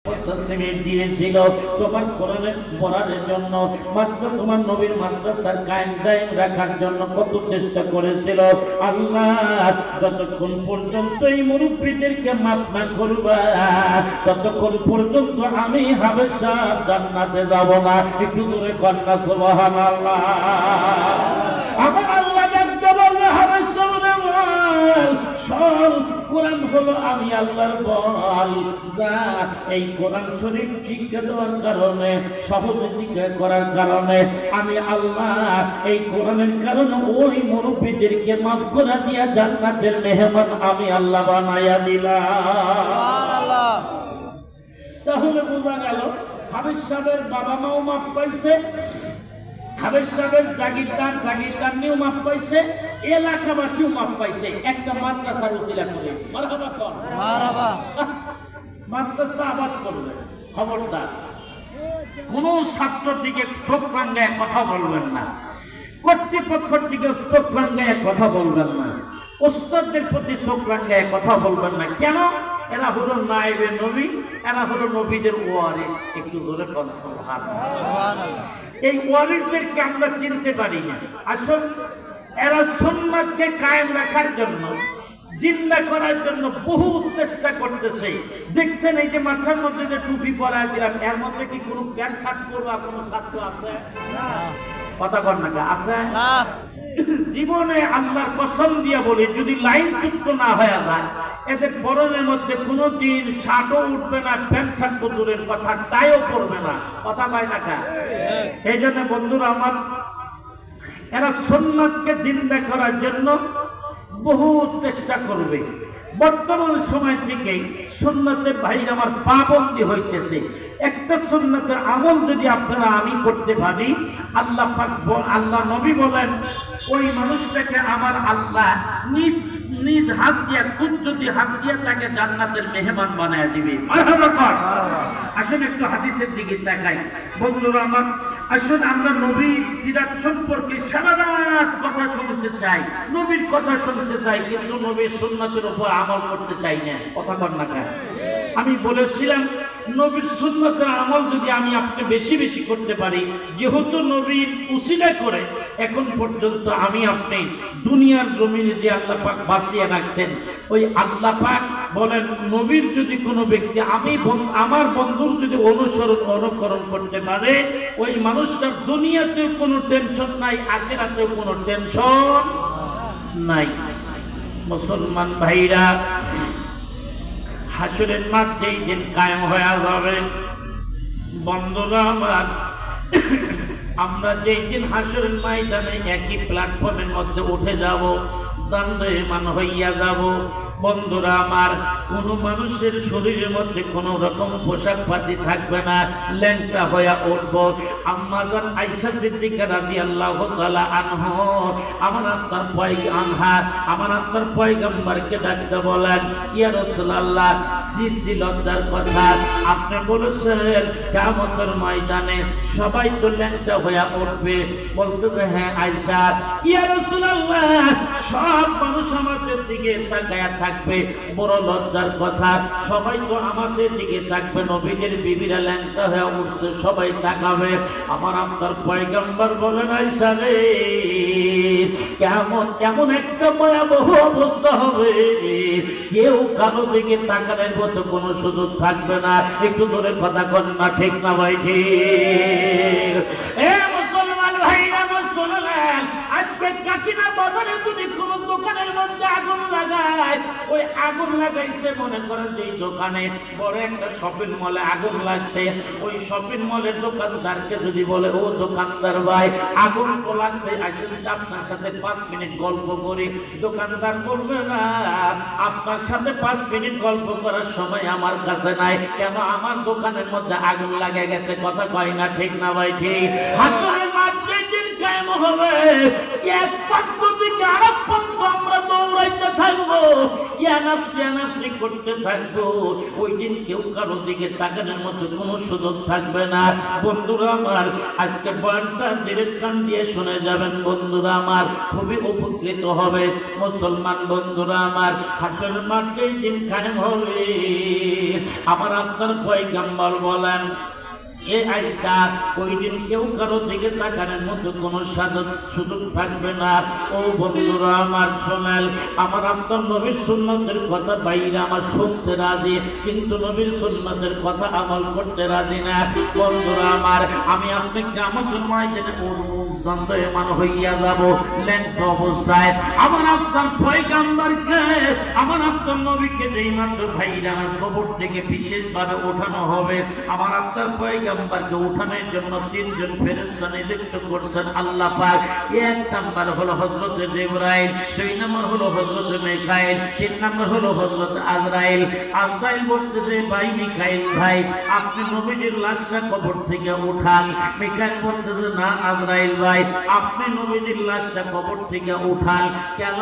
দিয়েছিল তোমার কোরআনে পড়ার জন্য, মাত্র তোমার নবীর মাদ্রাসার কায়েম দায়েম রাখার জন্য কত চেষ্টা করেছিল। আল্লাহ যতক্ষণ পর্যন্ত এই মুরব্বীদেরকে মাফ না করবা ততক্ষণ পর্যন্ত আমি হামেশা জান্নাতে যাব না। একটু দূরে কন্যা সুবহানাল্লাহ। আমার আল্লাহ দেখতে বলবে হামেশা সব কোরআন হলো আমি আল্লাহর বল। এই কোরআন শরীফ শিক্ষা দেওয়ার কারণে, সহযোগিতা করার কারণে আমি আল্লাহ এই কোরআনের কারণে ওই মুরব্বীদেরকে মাফ করে দিয়া জান্নাতের মেহমান আমি আল্লাহ বানাইয়া দিলাম। সুবহানাল্লাহ। তাহলে বোঝা গেল হাফেজ সাহেবের বাবা মাও মাফ পাইছে, হাফেজ সাহেবের জাগিরদার নিয়েও মাফ পাইছে, এলাকাবাসীও মাফ পাইছে একটা মাদ্রাসার উসিলা করে। মারহাবা কর, মারহাবা। মাদ্রাসা আবাদ করবে, খবরদার কোন ছাত্রের দিকে চোখ রাঙায় কথা বলবেন না, কর্তৃপক্ষের দিকে চোখ রাঙায় কথা বলবেন না, ওস্তাদদের প্রতি চোখ রাঙায় কথা বলবেন না। কেন? এরা হলো নায়েবে নবী, এরা হলো নবীদের ওয়ারিস। একটু ধরে সুবহানাল্লাহ। এই ওয়ারিসদেরকে আমরা চিনতে পারি না। আসলে এরা সুন্নাতকে কায়েম রাখার জন্য, জিন্দা করার জন্য বহু চেষ্টা করতেছে। দেখছেন এই যে মাথার মধ্যে যে টুপি পরা দিলাম, এর মধ্যে কি কোনো প্যান্ট শার্ট পরবা কোনো ছাত্র আছে? কথা কর না, আছে না? জীবনে আল্লাহর কসম দিয়া বলি, যদি লাইন চুক্ত না হয়ে যায় এদের পরনের মধ্যে কোনোদিন শার্টও উঠবে না, প্যান্ট শার্ট তো দূরের কথা, টাইও পরবে না। কথা পায় না কা? এই জন্য বন্ধুরা আমার, এরা সুন্নাতকে জিন্দা করার জন্য বহু চেষ্টা করবে। বর্তমান সময় থেকে সুন্নাতের ভাইরা আমার পাবন্দি হইতেছে। একটা সুন্নাতের আমল যদি আপনারা আমি করতে পারি, আল্লাহ পাক, আল্লাহ নবী বলেন ওই মানুষটাকে আমার আল্লাহ নিজ হাত দিয়া, কুদরতি হাত দিয়া তাকে জান্নাতের মেহমান বানায় দিবে। আসুন একটু হাদিসের দিকে তাকাই বন্ধুরা আমার। আসুন আমরা নবীর সিরাত সম্পর্কে সারা রাত কথা শুনতে চাই, নবীর কথা শুনতে চাই, কিন্তু নবীর সুন্নাতের উপর আমল করতে চাই না। কথা কর না কেন? আমি বলেছিলাম নবীর সুন্নাতের আমল যদি আমি আপনি বেশি বেশি করতে পারি, যেহেতু নবীর উসিলা করে এখন পর্যন্ত আমি আপনি দুনিয়ার জমিনে যে আল্লাহ পাক বাঁচিয়ে রাখছেন, ওই আল্লাহ পাক বলেন নবীর যদি কোনো ব্যক্তি আমার বন্ধুর যদি অনুকরণ করতে পারে, ওই মানুষটার দুনিয়াতেও কোনো টেনশন নাই, আখিরাতেও কোনো টেনশন নাই। মুসলমান ভাইরা, হাসরের মাঠ যেই দিন কায়েম হয়ে যাবে বন্ধুরা আমার, আমরা যেই দিন হাসরের ময়দানে একই প্ল্যাটফর্মের মধ্যে উঠে যাব, দণ্ডায়মান হইয়া যাব বন্ধুরা আমার, কোন মানুষের শরীরের মধ্যে কোন রকম পোশাক পাতি থাকবে না, ল্যাংটা হইয়া উঠব। আম্মা জান আয়েশা সিদ্দিকা রাদিয়াল্লাহু তাআলা আনহা আমার আপনার পয়গম্বরকে ডাকতে বলেন, ইয়া রাসূলুল্লাহ, সৃষ্টি লজ্জার কথা আপনি বলেছেন কিয়ামতের ময়দানে সবাই তো ল্যাংটা হইয়া উঠবে। বলতেছে হ্যাঁ আয়েশা, ইয়া রাসূলুল্লাহ, সব মানুষ আমাদের দিকে তাকায়া থাকবে, বড় লজ্জার কথা, সবাই তো আমাদের দিকে থাকবে, নবীদের বিবিরা ল্যাংটা হয়ে উঠছে, সবাই তাকাবে। আমার আপনার পয়গম্বর বলেন আয়েশা রে, কেমন একটা ভয়াবহ অবস্থা হবে, কেউ কারো দিকে তাকানোর মতো কোনো সুযোগ থাকবে না। একটু ধরে কথা কন না, ঠিক না ভাই? ঠিক। মুসলমান ভাইরা শুনলেন, আজকে কাকিনা বাজারে যদি কোনো দোকানের মধ্যে আগুন লাগায়, ওই আগুন লাগাইছে মনে করেন যে দোকানে বড় একটা শপিং মলে আগুন লাগছে, ওই শপিং মলের দোকানদারকে যদি বলে, ও দোকানদার ভাই আগুন তো লাগছে, আসলে আপনার সাথে 5 মিনিট গল্প করি, দোকানদার বলবে না আপনার সাথে 5 মিনিট গল্প করার সময় আমার কাছে নাই, কেন আমার দোকানের মধ্যে আগুন লাগে গেছে। কথা কয় না, ঠিক না ভাই? ঠিক। হাসরের মাঠ যেদিন কায়েম হবে, এক প্রান্ত থেকে আরেক প্রান্ত আমরা দৌড়াইতে থাকবো, ইয়ানাফসি করতে থাকবো। ওই দিন কেউ কারোর দিকে তাকানোর মতো কোনো সুযোগ থাকবে না। বন্ধুরা আমার, আজকে বয়ানটা ধীরে কান দিয়ে শুনে যাবেন বন্ধুরা আমার, খুবই উপকৃত হবে মুসলমান বন্ধুরা আমার। হাসরের মাঠে দিন কায়েম হবে। আমার আপনার পয়গম্বর বলেন, এ আয়েশা, ওই দিন কেউ কারো দিকে তাকানোর মতো কোনো সুযোগ থাকবে না। ও বন্ধুরা আমার, শোনেন, আমার আপনার নবীর সুন্নতের কথা বাইরে আমার শুনতে রাজি, কিন্তু নবীর সুন্নতের কথা আমল করতে রাজি না। বন্ধুরা আমার, আমি আপনাকে আমাদের ময়দানে দণ্ডায়মান হইয়া যাব ল্যাংট অবস্থায়। আমার আপনার পয়গম্বরকে, আমার আপনার নবীকে যেই মাত্র ভাইরা আমার কবর থেকে বিশেষভাবে ওঠানো হবে, আমার আপনার পয়গম্বরকে উঠানোর জন্য তিনজন ফেরেশতা নিযুক্ত করছেন আল্লাহ পাক। এক নাম্বার হলো হযরত জিবরাইল, দুই নাম্বার হলো হযরত মিকাইল, তিন নাম্বার হলো হযরত আজরাইল। আজরাইল বলতেছে, ভাই মিকাইল ভাই, আপনি নবীজির লাশটা কবর থেকে উঠান। মিকাইল বলতেছে, না আজরাইল ভাই, আপনি নবীজির লাশটা কবর থেকে উঠান। কেন?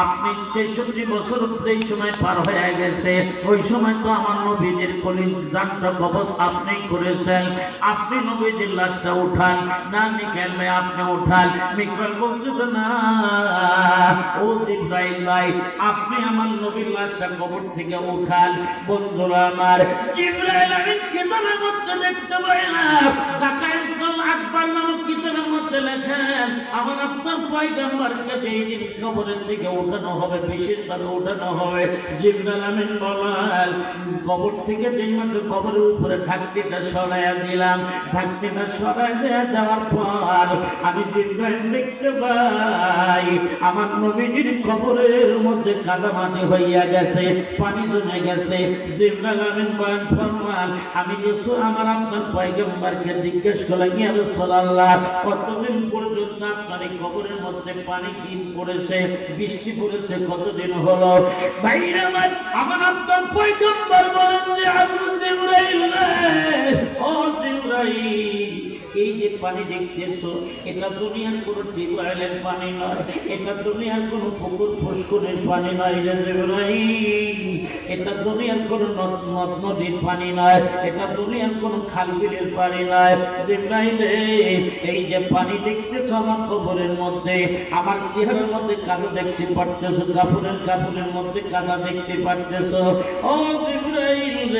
আপনি 63 বছর এই সময় পার হয়ে গেছে, ওই সময় তো আমার নবীজির কলিজাটা কবজ আপনি করেছেন, আপনি নবীজির লাশটা উঠান। না মিকাইল ভাই, আপনি উঠান। মিকাইল বলতেছে, না ও জিবরাইল ভাই, আপনি আমার নবীর লাশটা কবর থেকে উঠান। বন্ধুরা আমার, জিবরাইল আমি কিতাবের মধ্যে দেখতে পাইলাম, দাকায়েতুল আকবার নামক কিতাবের মধ্যে লেখেন, আমার আপনার পয়গম্বরকে যেই দিন কবরের থেকে উঠানো হবে, বিশেষভাবে উঠানো হবে, জিবরাইল আমিন বলেন, কবর থেকে যেই মাত্র কবরের উপরে ঢাকনিটা সরাইয়া দিলাম, ঢাকনিটা সরাই দেওয়ার পর আমি জিবরাইল দেখতে পাই আমার নবীজির কবরের মধ্যে কাদামাটি হইয়া গেছে, পানি জমে গেছে। জিবরাইল আমিন বলেন, ফরমান, আমি যখন আমার আপনার পয়গম্বরকে জিজ্ঞেস করলাম, ইয়া রাসূলুল্লাহ, কতদিন পর্যন্ত আপনার এই কবরের মধ্যে পানি কি পড়েছে, বৃষ্টি পড়েছে, কতদিন হলো? ভাইরা আমার আপনার পয়গম্বর বলেন যে, জিবরাইল ও জিবরাইল, এই যে পানি দেখতেছো, এটা দুনিয়ার কোনো টিউবওয়েলের পানি নয়, এটা দুনিয়ার কোনো পুকুর ফুসকুনের পানি নয় রে জিবরাইল, এটা দুনিয়ার কোনো নদ নদীর পানি নয়, এটা দুনিয়ার কোনো খাল বিলের পানি নয়। জিবরাইল, এই যে পানি দেখতেছো আমার কবরের মধ্যে, আমার চেহারার মধ্যে কাদা দেখতে পারতেছো, কাপড়ের মধ্যে কাদা দেখতে পারতেছো। ও জিবরাইল,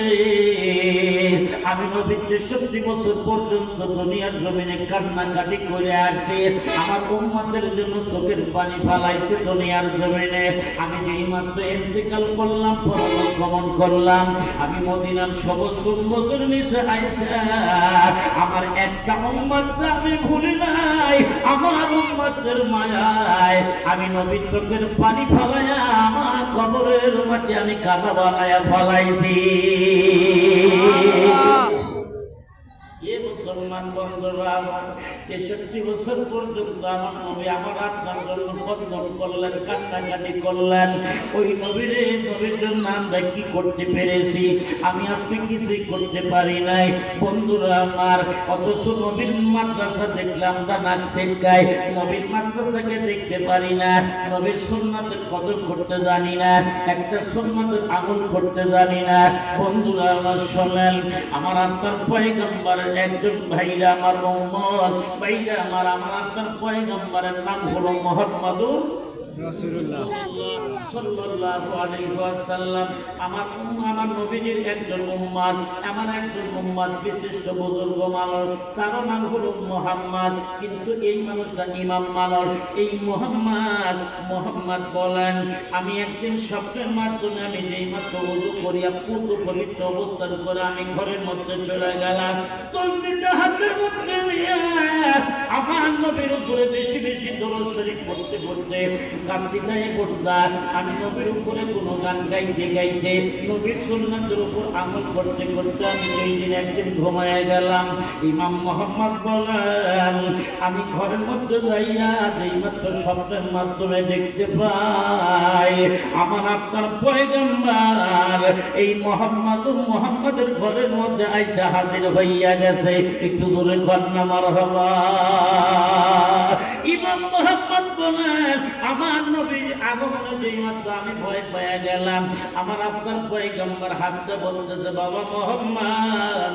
আমি নবী 63 বছর পর্যন্ত দুনিয়ার জমিনে কান্নাকাটি করে আসি, আমার উম্মতের জন্য চোখের পানি ফালাইছে দুনিয়ার জমিনে। আমি যেই মাত্র ইন্তেকাল করলাম, পরলোক গমন করলাম, আমি মদিনার সবুজ গম্বুজের নিচে আইসা আমার একটা উম্মতকে আমি ভুলি নাই, আমার উম্মতের মায়ায় আমি নবীর চোখের পানি ফালাইয়া আমার কবরের মাটি আমি কাদা বানাইয়া ফালাইছি। মুসলমান বন্ধুরা আমার, 63 বছর পর্যন্ত আমার নবী আমার আপনার জন্য বন্ধন করলেন, কান্নাকাটি করলেন। ওই নবীর জন্য আমরা কি করতে পেরেছি? আমি আপনি কিছুই করতে পারি নাই বন্ধুরা আমার। অথচ নবীর মাদ্রাসা দেখলে আমরা নাক ছিটকাই, নবীর মাদ্রাসাকে দেখতে পারি না, নবীর সুন্নাতের কদর করতে জানি না, একটা সুন্নাতের আমল করতে জানি না। বন্ধুরা আমার, শোনেন, আমার আপনার পয়গম্বরের একজন ভাইরা আমার উম্মত, ভাইরা আমার আপনার পয়গম্বরের নাম হলো মুহাম্মদুর রাসূলুল্লাহ সাল্লাল্লাহু আলাইহি ওয়াসাল্লাম। আমার নবীজির একজন উম্মত, আমার একজন উম্মত, বিশিষ্ট বুজুর্গ মানুষ, তার নাম হলো মুহাম্মদ, কিন্তু এই মানুষটা ইমাম মানুষ। এই মুহাম্মদ বলেন, আমি একদিন স্বপ্নের মাধ্যমে আমি যেই মাত্র ওযু করিয়া পূর্ণ পবিত্র অবস্থান করে আমি ঘরের মধ্যে চলে গেলাম, তসবিহটা হাতের মধ্যে নিয়ে আমার নবীর উপরে বেশি বেশি দরুদ শরীফ পড়তে পড়তে কাশিদায় বর্দার আমি নবীর উপরে কোনো গান গাইতে গাইতে নবীর সুন্নাতের উপর আমল করতে করতে আমি এই দিন একদিন ঘুমায় গেলাম। ইমাম মোহাম্মদ বলেন আমি ঘরের মধ্যে যাইয়া যেই মাত্র শব্দের মাধ্যমে দেখতে পাই আমার আপনার পয়গম্বর এই মোহাম্মদের ঘরের মধ্যে আইসা হাজির হইয়া গেছে। একটু দূরে কন্যা মারহাবা। ইমাম মোহাম্মদ বলেন আমার নবীর আগমনে যেই মাত্র আমি ভয় পেয়ে গেলাম আমার আপনার পয়গম্বর হাতটা বলতেছে বাবা মোহাম্মদ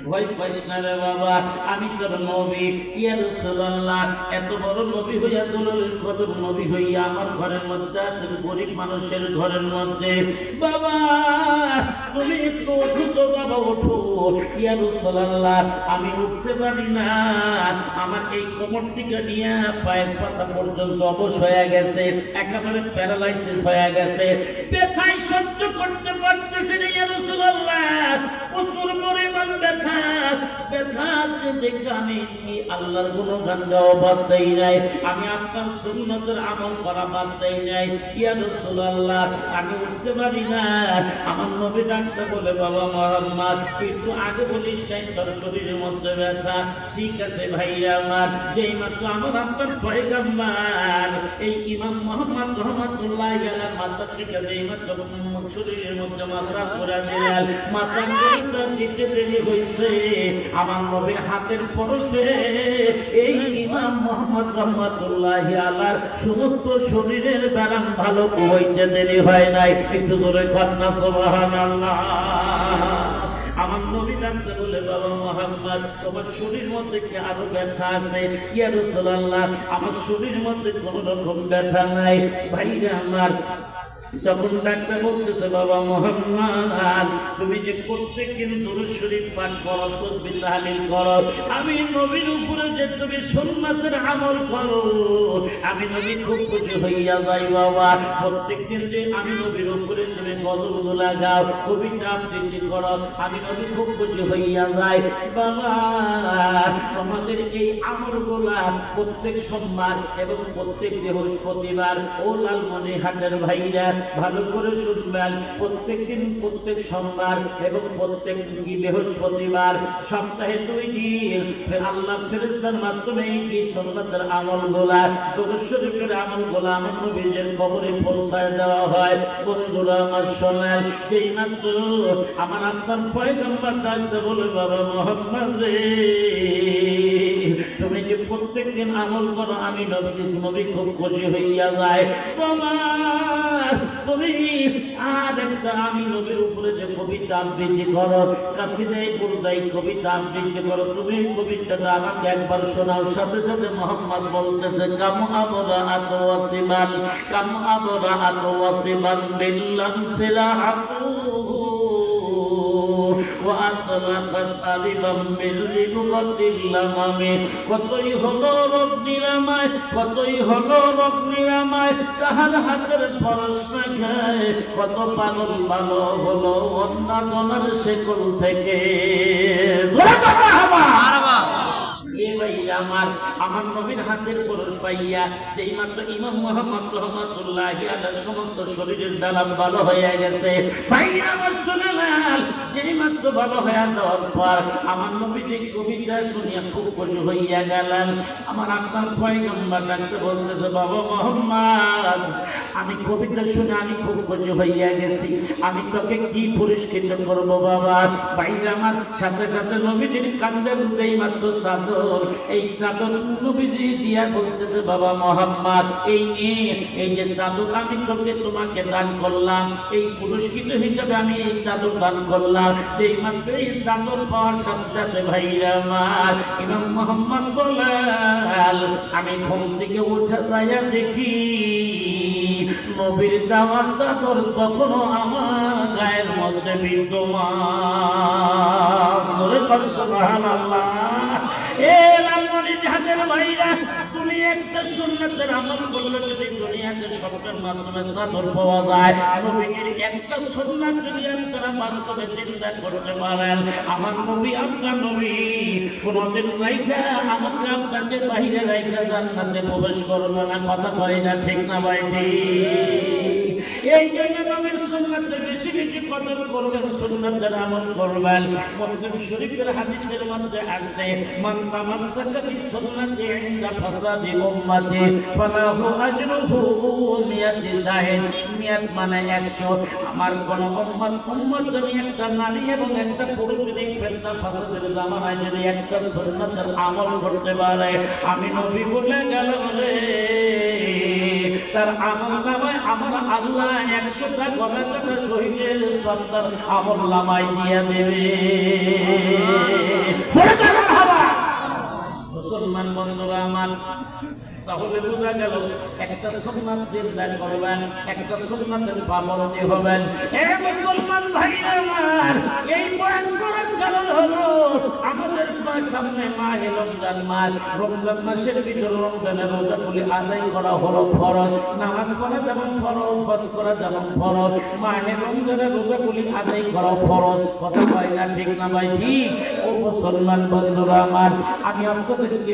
ভয় পাইস না রে বাবা আমি তোর নবী। ইয়া রাসূলুল্লাহ এত বড় নবী হইয়া দোলের কদম নবী হইয়া আমার ঘরের মধ্যে আছেন গরিব মানুষের ঘরের মধ্যে বাবা তুমি একটু ওঠো তো বাবা ওঠো। ইয়া রাসূলুল্লাহ আমি উঠতে পারি না আমার এই কোমর থেকে নিয়ে পায়ের পাতা পর্যন্ত অবশ হয়ে গেছে একেবারে প্যারালাইসিস হয়ে গেছে ব্যথায় সহ্য করতে পারতেছি না। ইয়া রাসূলুল্লাহ প্রচুর পরিমাণ ব্যথা দেখে আমি আল্লাহর গুণগান গাওয়া বাদ দেই নাই আমি আপনার সুন্নতের আমল করা বাদ দেই নাই। ইয়া রাসূলুল্লাহ আমি উঠতে পারি না। আমার নবী ডাকতে বলে বাবা মুহাম্মদ কিন্তু আগে বলিস নাই তোর শরীরের মধ্যে ব্যথা। ঠিক আছে ভাইরা আমার যেই মাত্র আমার আপনার পয়গম্বর এই ইমাম মুহাম্মদ রহমাতুল্লাহ আলাইহি মাথা থেকে যেই মাত্র শরীরের মধ্যে মাসাজ করে দিলেন মাসাজ দিতে দেরি হইছে আমার নবীর হাতের পরশে এই ইমাম মুহাম্মদ রহমাতুল্লাহ আলাইহি সমস্ত শরীরের ব্যায়াম ভালো হইতে দেরি হয় নাই। একটু জোরে কন্যা সুবহানাল্লাহ। আমার নবী ডাকতে বলে বাবা মুহাম্মদ তোমার শরীর মধ্যে কি আরো ব্যথা আছে? ইয়া রাসূলুল্লাহ আমার শরীর মধ্যে কোনো রকম ব্যথা নাই। ভাইরা আমার যখন ডাক্তার বলতেছে বাবা মুহাম্মদ তুমি যে প্রত্যেকদিন দুরূদ শরীফ পাঠ করো তাসবিহ তাহলিল করো আমি নবীর উপরে যে তুমি সুন্নাতের আমল করো আমি নবী খুব খুশি হইয়া যাই বাবা। প্রত্যেকদিন যে আমি নবীর উপরে তুমি গজলগুলা গাও কবিতা আবৃত্তি করো আমি নবী খুব খুশি হইয়া যাই বাবা। তোমাদের এই আমলগুলা প্রত্যেক সোমবার এবং প্রত্যেক বৃহস্পতিবার ও লালমনিরহাটের ভাইরা ভালো করে শুনবেন প্রত্যেকদিন প্রত্যেক সোমবার এবং প্রত্যেক বৃহস্পতিবার সপ্তাহে 2 দিন আল্লাহ ফেরেশতার মাধ্যমে এই সুন্নাতের আমলগুলা দরুদ শরীফের আমলগুলা আমার নবীর কবরে পৌঁছায় দেওয়া হয়। বন্ধুরা আমার শোনেন যেই মাত্র আমার আপনার পয়গম্বর ডাকতে বলে বাবা মুহাম্মদ রে তুমি যে প্রত্যেকদিন আমল করো আমি নবী খুব খুশি হইয়া যায় বাবা। তুমি আর একটা আমি নবীর উপরে যে কবিতা আবৃত্তি করো কাসিদায়ে বুরদাই কবিতা আবৃত্তি করো তুমি কবিতাটা আমাকে একবার শোনাও। সাথে সাথে মুহাম্মদ বলতেছে কাম আবরা আতওয়াসিবান কাম আবরা আতওয়াসিবান বিল্লাম সিলাহু وأطلقت أبيبا بالربقة اللمامي কতই হলো রোগ নিরাময় কতই হলো রোগ নিরাময় তাহার হাতের পরশ মাখায় কত পাগল ভালো হলো অন্যান্য শেকল থেকে। আমার নবীর হাতের পরশ পাইয়া যেই মাত্র ইমাম মুহাম্মদ রহমাতুল্লাহ আলাইহি সমস্ত শরীরের দালাল ভালো হয়ে গেছে। ভাইয়া আমার শুনলেন যেই মাত্র ভালো হয়ে যাওয়ার পর আমার নবী যে কবিতা শুনিয়া খুব খুশি হইয়া গেলেন। আমার আপনার পয়গম্বর ডাকতে বলতেছে বাবা মুহাম্মদ আমি কবিতা শুনে আমি খুব খুশি হইয়া গেছি আমি তোকে কি পুরস্কৃত করবো বাবা। ভাইয়া আমার সাথে সাথে নবীজির কান্দের যেই মাত্র চাদর এই চাদর নবীজি দিয়া বলতেছে বাবা মুহাম্মদ এই নিয়ে এই যে চাদর আমি তোমাকে দান করলাম এই পুরস্কৃত হিসাবে আমি এই চাদর দান করলাম। এই মাত্র এই চাদর পাওয়ার সাথে সাথে ভাইরা আমার ইমাম মুহাম্মদ বলেন আমি ঘুম থেকে উঠে যাইয়া দেখি নবীর দেওয়া চাদর তখনও আমার গায়ের মধ্যে বিদ্যমান। সুবহানাল্লাহ। এ লালমনিরহাটের ভাইরা তুমি একটা সুন্নাতের আমল করলে যদি দুনিয়াতে সবটার মাধ্যমে চাদর পাওয়া যায়, নবীর একটা সুন্নাত যদি আপনারা বাস্তবে চিন্তা করতে পারেন, আমার নবী আপনার নবী কোনদিন রাইখা আমাকে আপনাকে বাহিরে রাইখা জান্নাতে প্রবেশ করবে না। কথা কয় না, ঠিক না ভাই? এই জন্য নবীর সুন্নাতের বেশি বেশি কদর করবেন, সুন্নাতের আমল করবেন। মুসলিম শরীফের হাদিসের মধ্যে আছে, মান তামাসসাকা বিসুন্নতি ইনদা ফাসাদি উম্মতি ফালাহু আজরুহু মিয়াতি শাহিদ। মিয়াত মানে 100। আমার কোন উম্মত যদি একটা নারী এবং একটা পুরুষ যদি ফিতনা ফাসাদের জামানায় যদি একটা সুন্নাতের আমল করতে পারে, আমি নবী বলে গেলাম রে, তার আমল নামায় আমার আল্লাহ 100টা গণাকাটা শহীদের সন্তান আমল নামায় দিয়ে দেবে। মুসলমান বন্ধুরা আমার, তাহলে বোঝা গেল একটা সুন্নাত চিন্তা করবেন, একটা সুন্নাতের পাবন্দী হবেন। এই মুসলমান ভাইরা আমার, এই বয়ান করার কারণ হলো আমাদের সামনে মাহে রমজান মাস। রমজান মাসের ভিতর রমজানের রোজাগুলি আদায় করা হলো ফরজ, নামাজ পড়া যেমন ফরজ, হজ করা যেমন ফরজ, মাহে রমজানের রোজাগুলি আদায় করা ফরজ। কথা হয় না, ঠিক না ভাই? ঠিক। ও মুসলমান বন্ধুরা আমার, আমি আপনাদেরকে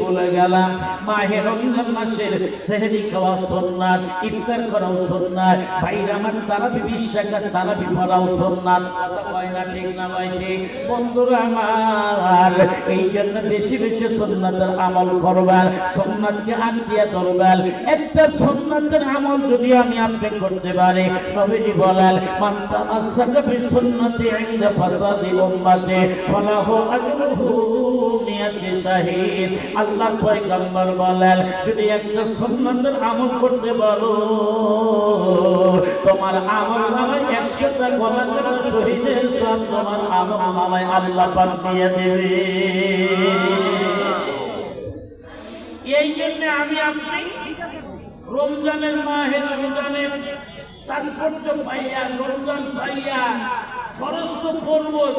বলে গেলাম মাহে রমজান মাসের সেহরি খাওয়া সুন্নাত, ইফতার করাও সুন্নাত। ভাইরা আমার, তারাবি বিশ্বাকার তারাবি পড়াও সুন্নাত। কথা কয় না, ঠিক না ভাই? ঠিক। বন্ধুরা আমার, এই জন্য বেশি বেশি সুন্নাতের আমল করবেন, সুন্নাতকে আঁকিয়ে ধরবেন। একটা সুন্নাতের আমল যদি আমি আপনি করতে পারি, নবীজি বলেন, মান তামাসসাকা বিসুন্নতি ইনদা ফাসাদি উম্মতি ফালাহু আজরুহু মিয়াতি শাহিদ। আল্লাহর পয়গম্বর বলেন, যদি একটা সুন্নাতের আমল করতে পারো, তোমার আমল নামায় 100টা গণাকাটা শহীদের সব তোমার আমল নামায় আল্লাহ পাক দিয়ে দেবে। এই জন্য আমি আপনি রমজানের মাহে রমজানের তাৎপর্য পাইয়া, রমজান পাইয়া খরচ তো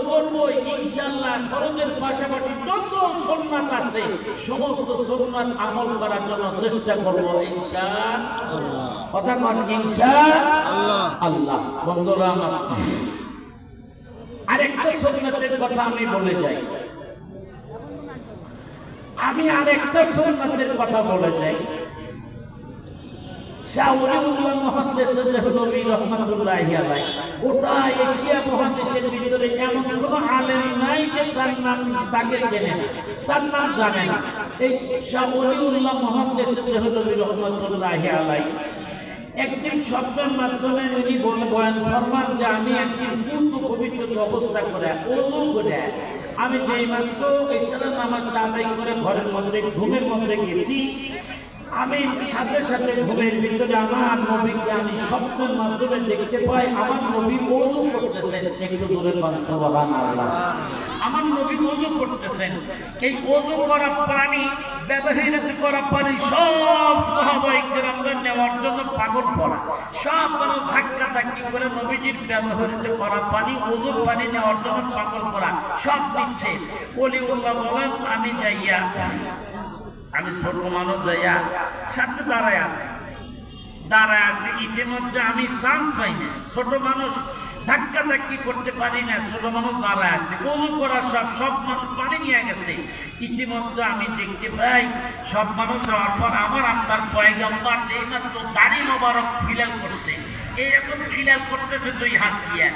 করবই ইনশাআল্লাহ। খরচের পাশাপাশি যত সুন্নাত আছে সমস্ত সুন্নাত আমল করার জন্য চেষ্টা করব ইনশাআল্লাহ। কথা বল, ইনশাআল্লাহ। বন্ধুরা আমার, আরেকটা সুন্নাতের কথা আমি বলে যাই, গোটা এশিয়া মহাদেশের ভিতরে এমন কোন আলেম নাই যে তার নাম তাকে চেনে না, তার নাম জানে না। এই শাহ ওলিউল্লাহ মুহাদ্দিস রহমাতুল্লাহি আলাইহি একদিন শব্দের মাধ্যমে উনি বয়ান ফরমান যে আমি একদিন পূর্ণ পবিত্র অবস্থা করে ওযু করে আমি যেই মাত্র ইশারা নামাজটা আদায় করে ঘরের মধ্যে ঘুমের মধ্যে গেছি, আমি সাথে সাথে ঘুমের ভিতরে আমার নবীকে আমি স্বপ্নের মাধ্যমে দেখতে পাই। আমার নবী ওযু করতেছেন, একটু দূরে পান সুবহানাল্লাহ। আমার নবী ওযু করতেছেন, এই ওযু করা পানি, ব্যবহৃত করা পানি সব সাহাবায়ে কেরামরা নেওয়ার জন্য পাগল পড়া, সব মানুষ ধাক্কা ধাক্কি করে নবীজির ব্যবহৃত করা পানি, ওযুর পানি নেওয়ার জন্য পাগল পড়া সব নিচ্ছে। ওলিউল্লাহ বলেন, আমি ছোট মানুষ যাইয়া সাথে দাঁড়ায় আছি, ইতিমধ্যে আমি চান্স পাই না, ছোট মানুষ ধাক্কা ধাক্কি করতে পারি না, ছোট মানুষ দাঁড়ায় আছে, ওযু করা সব মানুষ পানি নিয়ে গেছে। ইতিমধ্যে আমি দেখতে পাই সব মানুষ যাওয়ার পর আমার আপনার পয়গম্বর এইমাত্র দাড়ি মোবারক খিলাল করছে, এইরকম খিলাল করতেছে দুই হাত দিয়ে।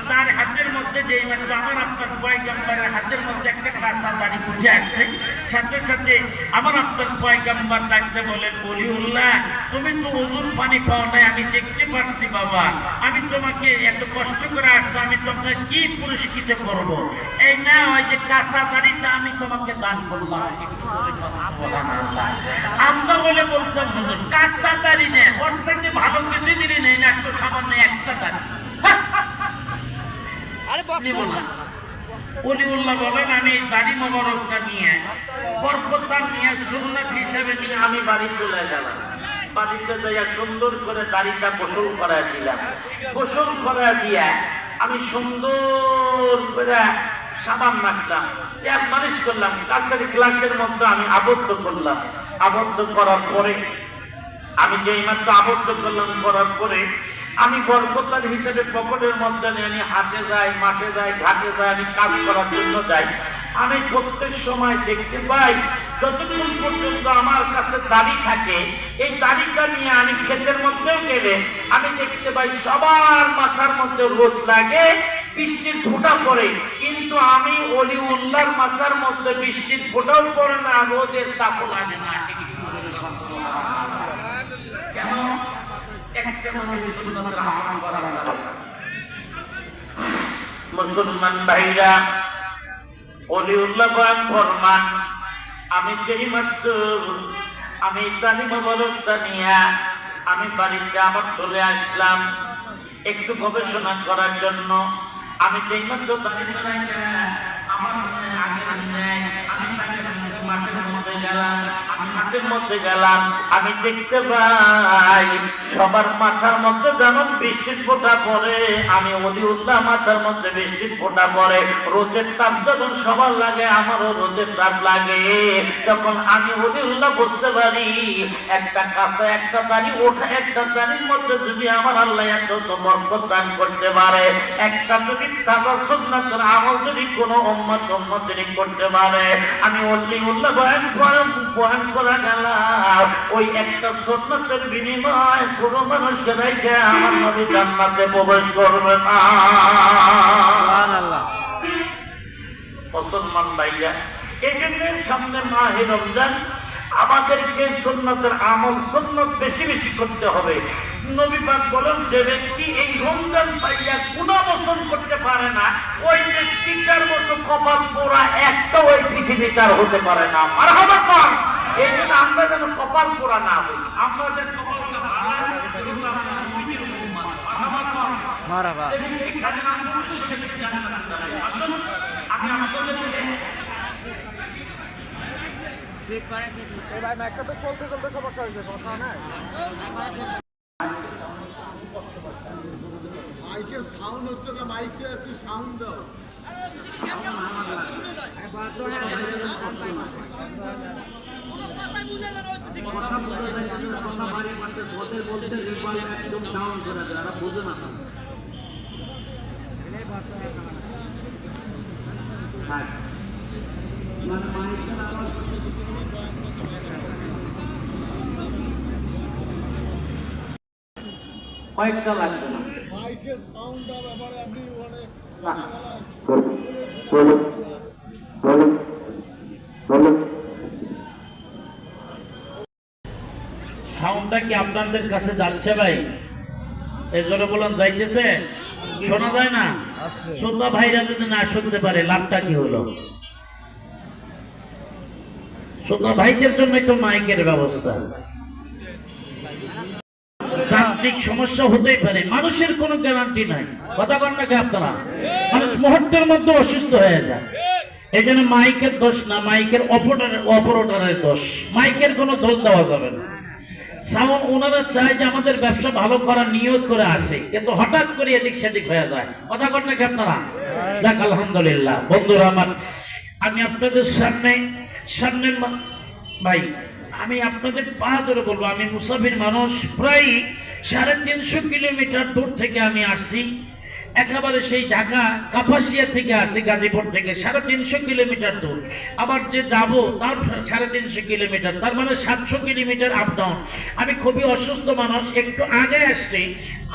তার হাতের মধ্যে যেই মাত্র আমার আপনার পয়গম্বরের হাতের মধ্যে একটা কাঁচা দাড়ি উঠে আসছে, সাথে সাথে আমার আপনার পয়গম্বর ডাকতে বলে, ওলিউল্লাহ তুমি তো ওযুর পানি পাও নাই, আমি দেখতে পারছি বাবা, আমি তোমাকে এত কষ্ট করে আসছো, আমি তোমাকে কি পুরস্কৃত করব? এই না, ওই যে কাঁচা দাড়িটা আমি তোমাকে দান করলাম। আমরা বলে বলতাম, হুজুর কাঁচা দাড়ি নেই, ওর থেকে ভালো কিছু দিনই নেই না, একটু সামান্য একটা দাড়ি। ওলিউল্লাহ বলেন, আমি দাড়ি মোবারকটা নিয়ে বরকতটা নিয়ে সুন্নাত হিসেবে নিয়ে আমি বাড়ি চলে গেলাম। বাড়িতে যাইয়া সুন্দর করে দাড়িটা গোসল করা দিলাম, গোসল করা দিয়া আমি সুন্দর করে সাবান মাখলাম, চেয়ার মালিশ করলাম, কাছের গ্লাসের মধ্যে আমি আবদ্ধ করলাম। আবদ্ধ করার পরে আমি যেই মাত্র আবদ্ধ করলাম, করার পরে আমি বরকতার হিসেবে পকেটের মধ্যে নিয়ে আমি হাটে যাই, মাঠে যাই, ঘাটে যাই, আমি কাজ করার জন্য যাই। আমি প্রত্যেক সময় দেখতে পাই যতক্ষণ পর্যন্ত আমার কাছে দাড়ি থাকে, এই দাড়িটা নিয়ে আমি ক্ষেতের মধ্যেও গেলে আমি দেখতে পাই সবার মাথার মধ্যে রোদ লাগে, বৃষ্টির ফোঁটা পড়ে, কিন্তু আমি অলিউল্লাহর মাথার মধ্যে বৃষ্টির ফোঁটাও পড়ে না, রোদের তাপও লাগে না। কেন? একটা মানুষের সুন্নাতের আমল করা লাগে। মুসলমান ভাইরা, অলিউল্লাহ বয়ান ফরমান, আমি যেই মাত্র আমি দাড়ি মোবারকটা নিয়ে আমি বাড়িতে আবার চলে আসলাম একটু গবেষণা করার জন্য। আমি যেই মাত্র দাড়ি আমার মাঠের মধ্যে গেলাম, আমি দেখতে পাই সবার মাথার মধ্যে যেমন বৃষ্টির ফোঁটা পড়ে, আমি অলিউল্লাহ মাথার মধ্যে বৃষ্টির ফোঁটা পড়ে। রোদের তাপ যখন সবার লাগে, আমারও রোদের তাপ লাগে। তখন আমি অলিউল্লাহ বুঝতে পারি একটা কাছে একটা দাড়ি ওঠা, একটা দাড়ির মধ্যে যদি আমার আল্লাহ এত বরকত দান করতে পারে, একটা যদি সাদা সুন্নাতের আমল যদি কোনো উম্মত করতে পারে, আমি অলিউল্লাহ বয়ান করা গেলাম, ওই একটা সুন্নাতের বিনিময় পুরো মানুষকে রেখে আমার নবী জান্নাতে প্রবেশ করবে না। সুবহানাল্লাহ। মুসলমান ভাইরা, এই জন্য সামনে মাহে রমজান, আমাদেরকে সুন্নতের আমল সুন্নত বেশি বেশি করতে হবে। নবী পাক বলেন, যে ব্যক্তি এই রমজান পাইয়া গুনাহ মোচন করতে পারে না, ওই ব্যক্তিটার মতো কপাল পোড়া একটা ওই পৃথিবীটার হতে পারে না। মারহাবা কর। এই জন্য আমরা যেন কপাল পোড়া না হই, আমাদের কপালটা মারহাবা। আসুন আমি আপনাদের মাইকের সাউন্ড হচ্ছে না, মাইকটা একটু সাউন্ড দাও। কয়েকটা লাগবে না। মাইকের সাউন্ডটা ব্যাপারে আপনি মানে সাউন্ডটা কি আপনাদের কাছে যাচ্ছে ভাই? এর জন্য বললাম যাইতেছে, শোনা যায় না? শ্রোতা ভাইরা যদি না শুনতে পারে লাভটা কি হলো? শ্রোতা ভাইদের জন্যই তো মাইকের ব্যবস্থা। যান্ত্রিক সমস্যা হতেই পারে, মানুষের কোনো গ্যারান্টি নাই। কথা বলেন নাকি আপনারা? মানুষ মুহূর্তের মধ্যে অসুস্থ হয়ে যায়। এই জন্য মাইকের দোষ না, মাইকের অপারেটরের দোষ। মাইকের কোনো দোষ দেওয়া যাবে না। সাউন্ড ওনারা চায় যে আমাদের ব্যবসা ভালো করার নিয়ত করে আসে, কিন্তু হঠাৎ করে এদিক সেদিক হয়ে যায়। কথা বলেন নাকি আপনারা? যাক আলহামদুলিল্লাহ। বন্ধুরা আমার, আমি আপনাদের সামনে ভাই, আমি আপনাদের পা ধরে বলবো, আমি মুসাফির মানুষ। প্রায় 350 কিলোমিটার দূর থেকে আমি আসছি, একেবারে সেই ঢাকা কাপাসিয়া থেকে আছে, গাজীপুর থেকে 350 কিলোমিটার দূর। আবার যে যাব তার 350 কিলোমিটার, তার মানে 700 কিলোমিটার আপ ডাউন। আমি খুবই অসুস্থ মানুষ, একটু আগে আসছি।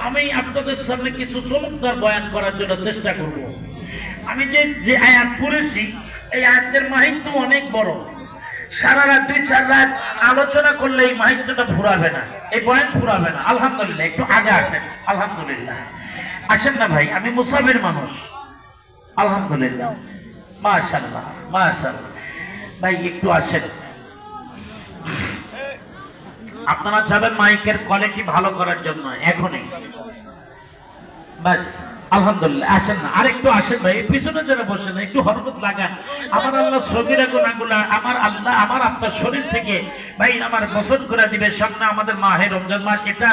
আমি আপনাদের সামনে কিছু চমৎকার বয়ান করার জন্য চেষ্টা করব। আমি যে আয়াত পড়েছি, এই আয়াতের মাহিত্য অনেক বড়। সারা রাত 2-4 রাত আলোচনা করলে এই মাহিত্যটা ফুরাবে না, এই বয়ান ফুরাবে না। আলহামদুলিল্লাহ, একটু আগে আসেন। আলহামদুলিল্লাহ, আসেন না ভাই, আমি মুসাফির মানুষ। আলহামদুলিল্লাহ, মাশাআল্লাহ মাশাআল্লাহ। ভাই একটু আসেন। আপনারা যাবেন মাইকের কোয়ালিটি ভালো করার জন্য এখনই, বাস আলহামদুলিল্লাহ, আসেন না, আরেকটু আসেন ভাই, পিছনে যারা বসেন একটু হরকত লাগান। আমার আল্লাহ সগীরা গুনাহগুলা আমার আল্লাহ আমার আপনার শরীর থেকে ভাই আমার মোচন করে দিবে। সামনে আমাদের মাহে রমজান মাস, এটা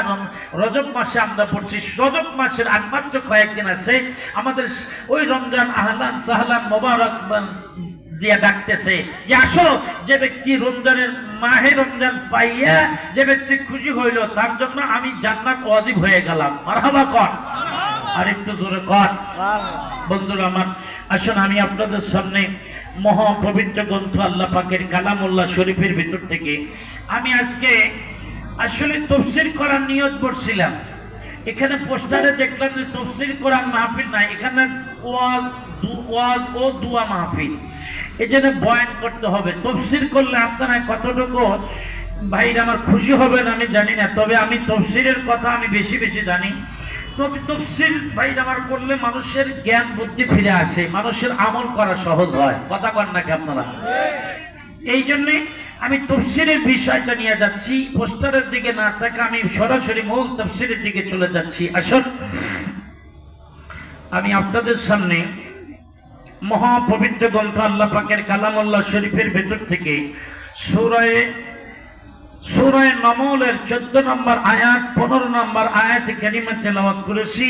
রজব মাসে আমরা পড়ছি, রজব মাসের আর মাত্র কয়েকদিন আছে আমাদের ওই রমজান আহলান সাহলান মোবারক দিয়া ডাকতেছে যে আসো। যে ব্যক্তি রমজানের মাহে রমজান পাইয়া যে ব্যক্তি খুশি হইল তার জন্য আমি জান্নাত ওয়াজিব হয়ে গেলাম। মারহাবা কর, আর একটু জোরে কর। বন্ধুরা আমার, আসুন আমি আপনাদের সামনে মহাপবিত্র গ্রন্থ আল্লাহ পাকের কালামুল্লাহ শরীফের ভিতর থেকে আমি আজকে আসলে তাফসীর করার নিয়ত করছিলাম। এখানে পোস্টারে দেখলাম যে তাফসীর কোরআন মাহফিল না, এখানে ওয়াজ ও দোয়া মাহফিল। এই জন্য বয়ান করতে হবে। তাফসীর করলে আপনারা কতটুকু ভাইরা আমার খুশি হবেন আমি জানি না, তবে আমি তাফসীরের কথা আমি বেশি বেশি জানি। তবে তাফসীর ভাইরা আমার করলে মানুষের জ্ঞান বুদ্ধি ফিরে আসে, মানুষের আমল করা সহজ হয়। কথা বলেন নাকি আপনারা? এই জন্যে আমি তাফসীরের বিষয়টা নিয়ে যাচ্ছি, পোস্টারের দিকে না থেকে আমি সরাসরি মূল তাফসীরের দিকে চলে যাচ্ছি। আসুন আমি আপনাদের সামনে মহাপবিত্র গ্রন্থ আল্লাহ পাকের কালামুল্লাহ শরীফের ভেতর থেকে সূরা নামলের 14 নম্বর আয়াত 15 নম্বর আয়াত কারিমা তেলাওয়াত করেছি।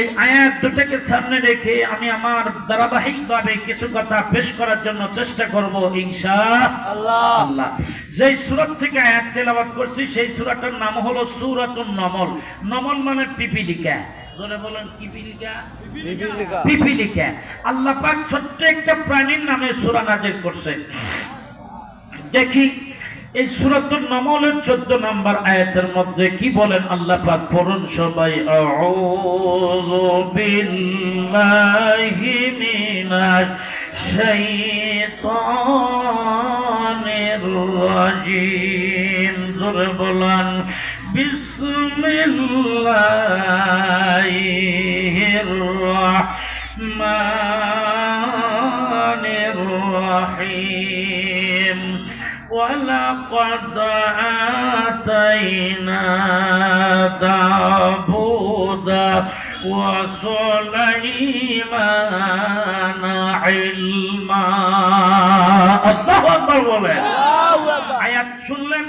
এই আয়াত দুটাকে সামনে রেখে আমি আমার ধারাবাহিকভাবে কিছু কথা পেশ করার জন্য চেষ্টা করব ইনশাআল্লাহ। যেই সূরা থেকে আয়াত তেলাওয়াত করছি সেই সূরাটার নাম হলো সূরাতুন নমল। নমল মানে পিপিলিকা। জোরে বলেন পিপিলিকা। পিপিলিকা। আল্লাহ পাক ছোট্ট একটা প্রাণীর নামে সূরা নাযিল করছেন। দেখি এই সূরাতুন নমলের 14 নম্বর আয়াতের মধ্যে কি বলেন আল্লাহ পাক, পড়ুন সবাই। আউযু বিল্লাহি মিনাশ শাইতানির রাজিম। জোরে বলেন বিসমিল্লাহির রাহমানির রাহিম। ولقد آتينا داود وسليمان علما। আল্লাহু আকবার বলেন। আয়াত শুনলেন?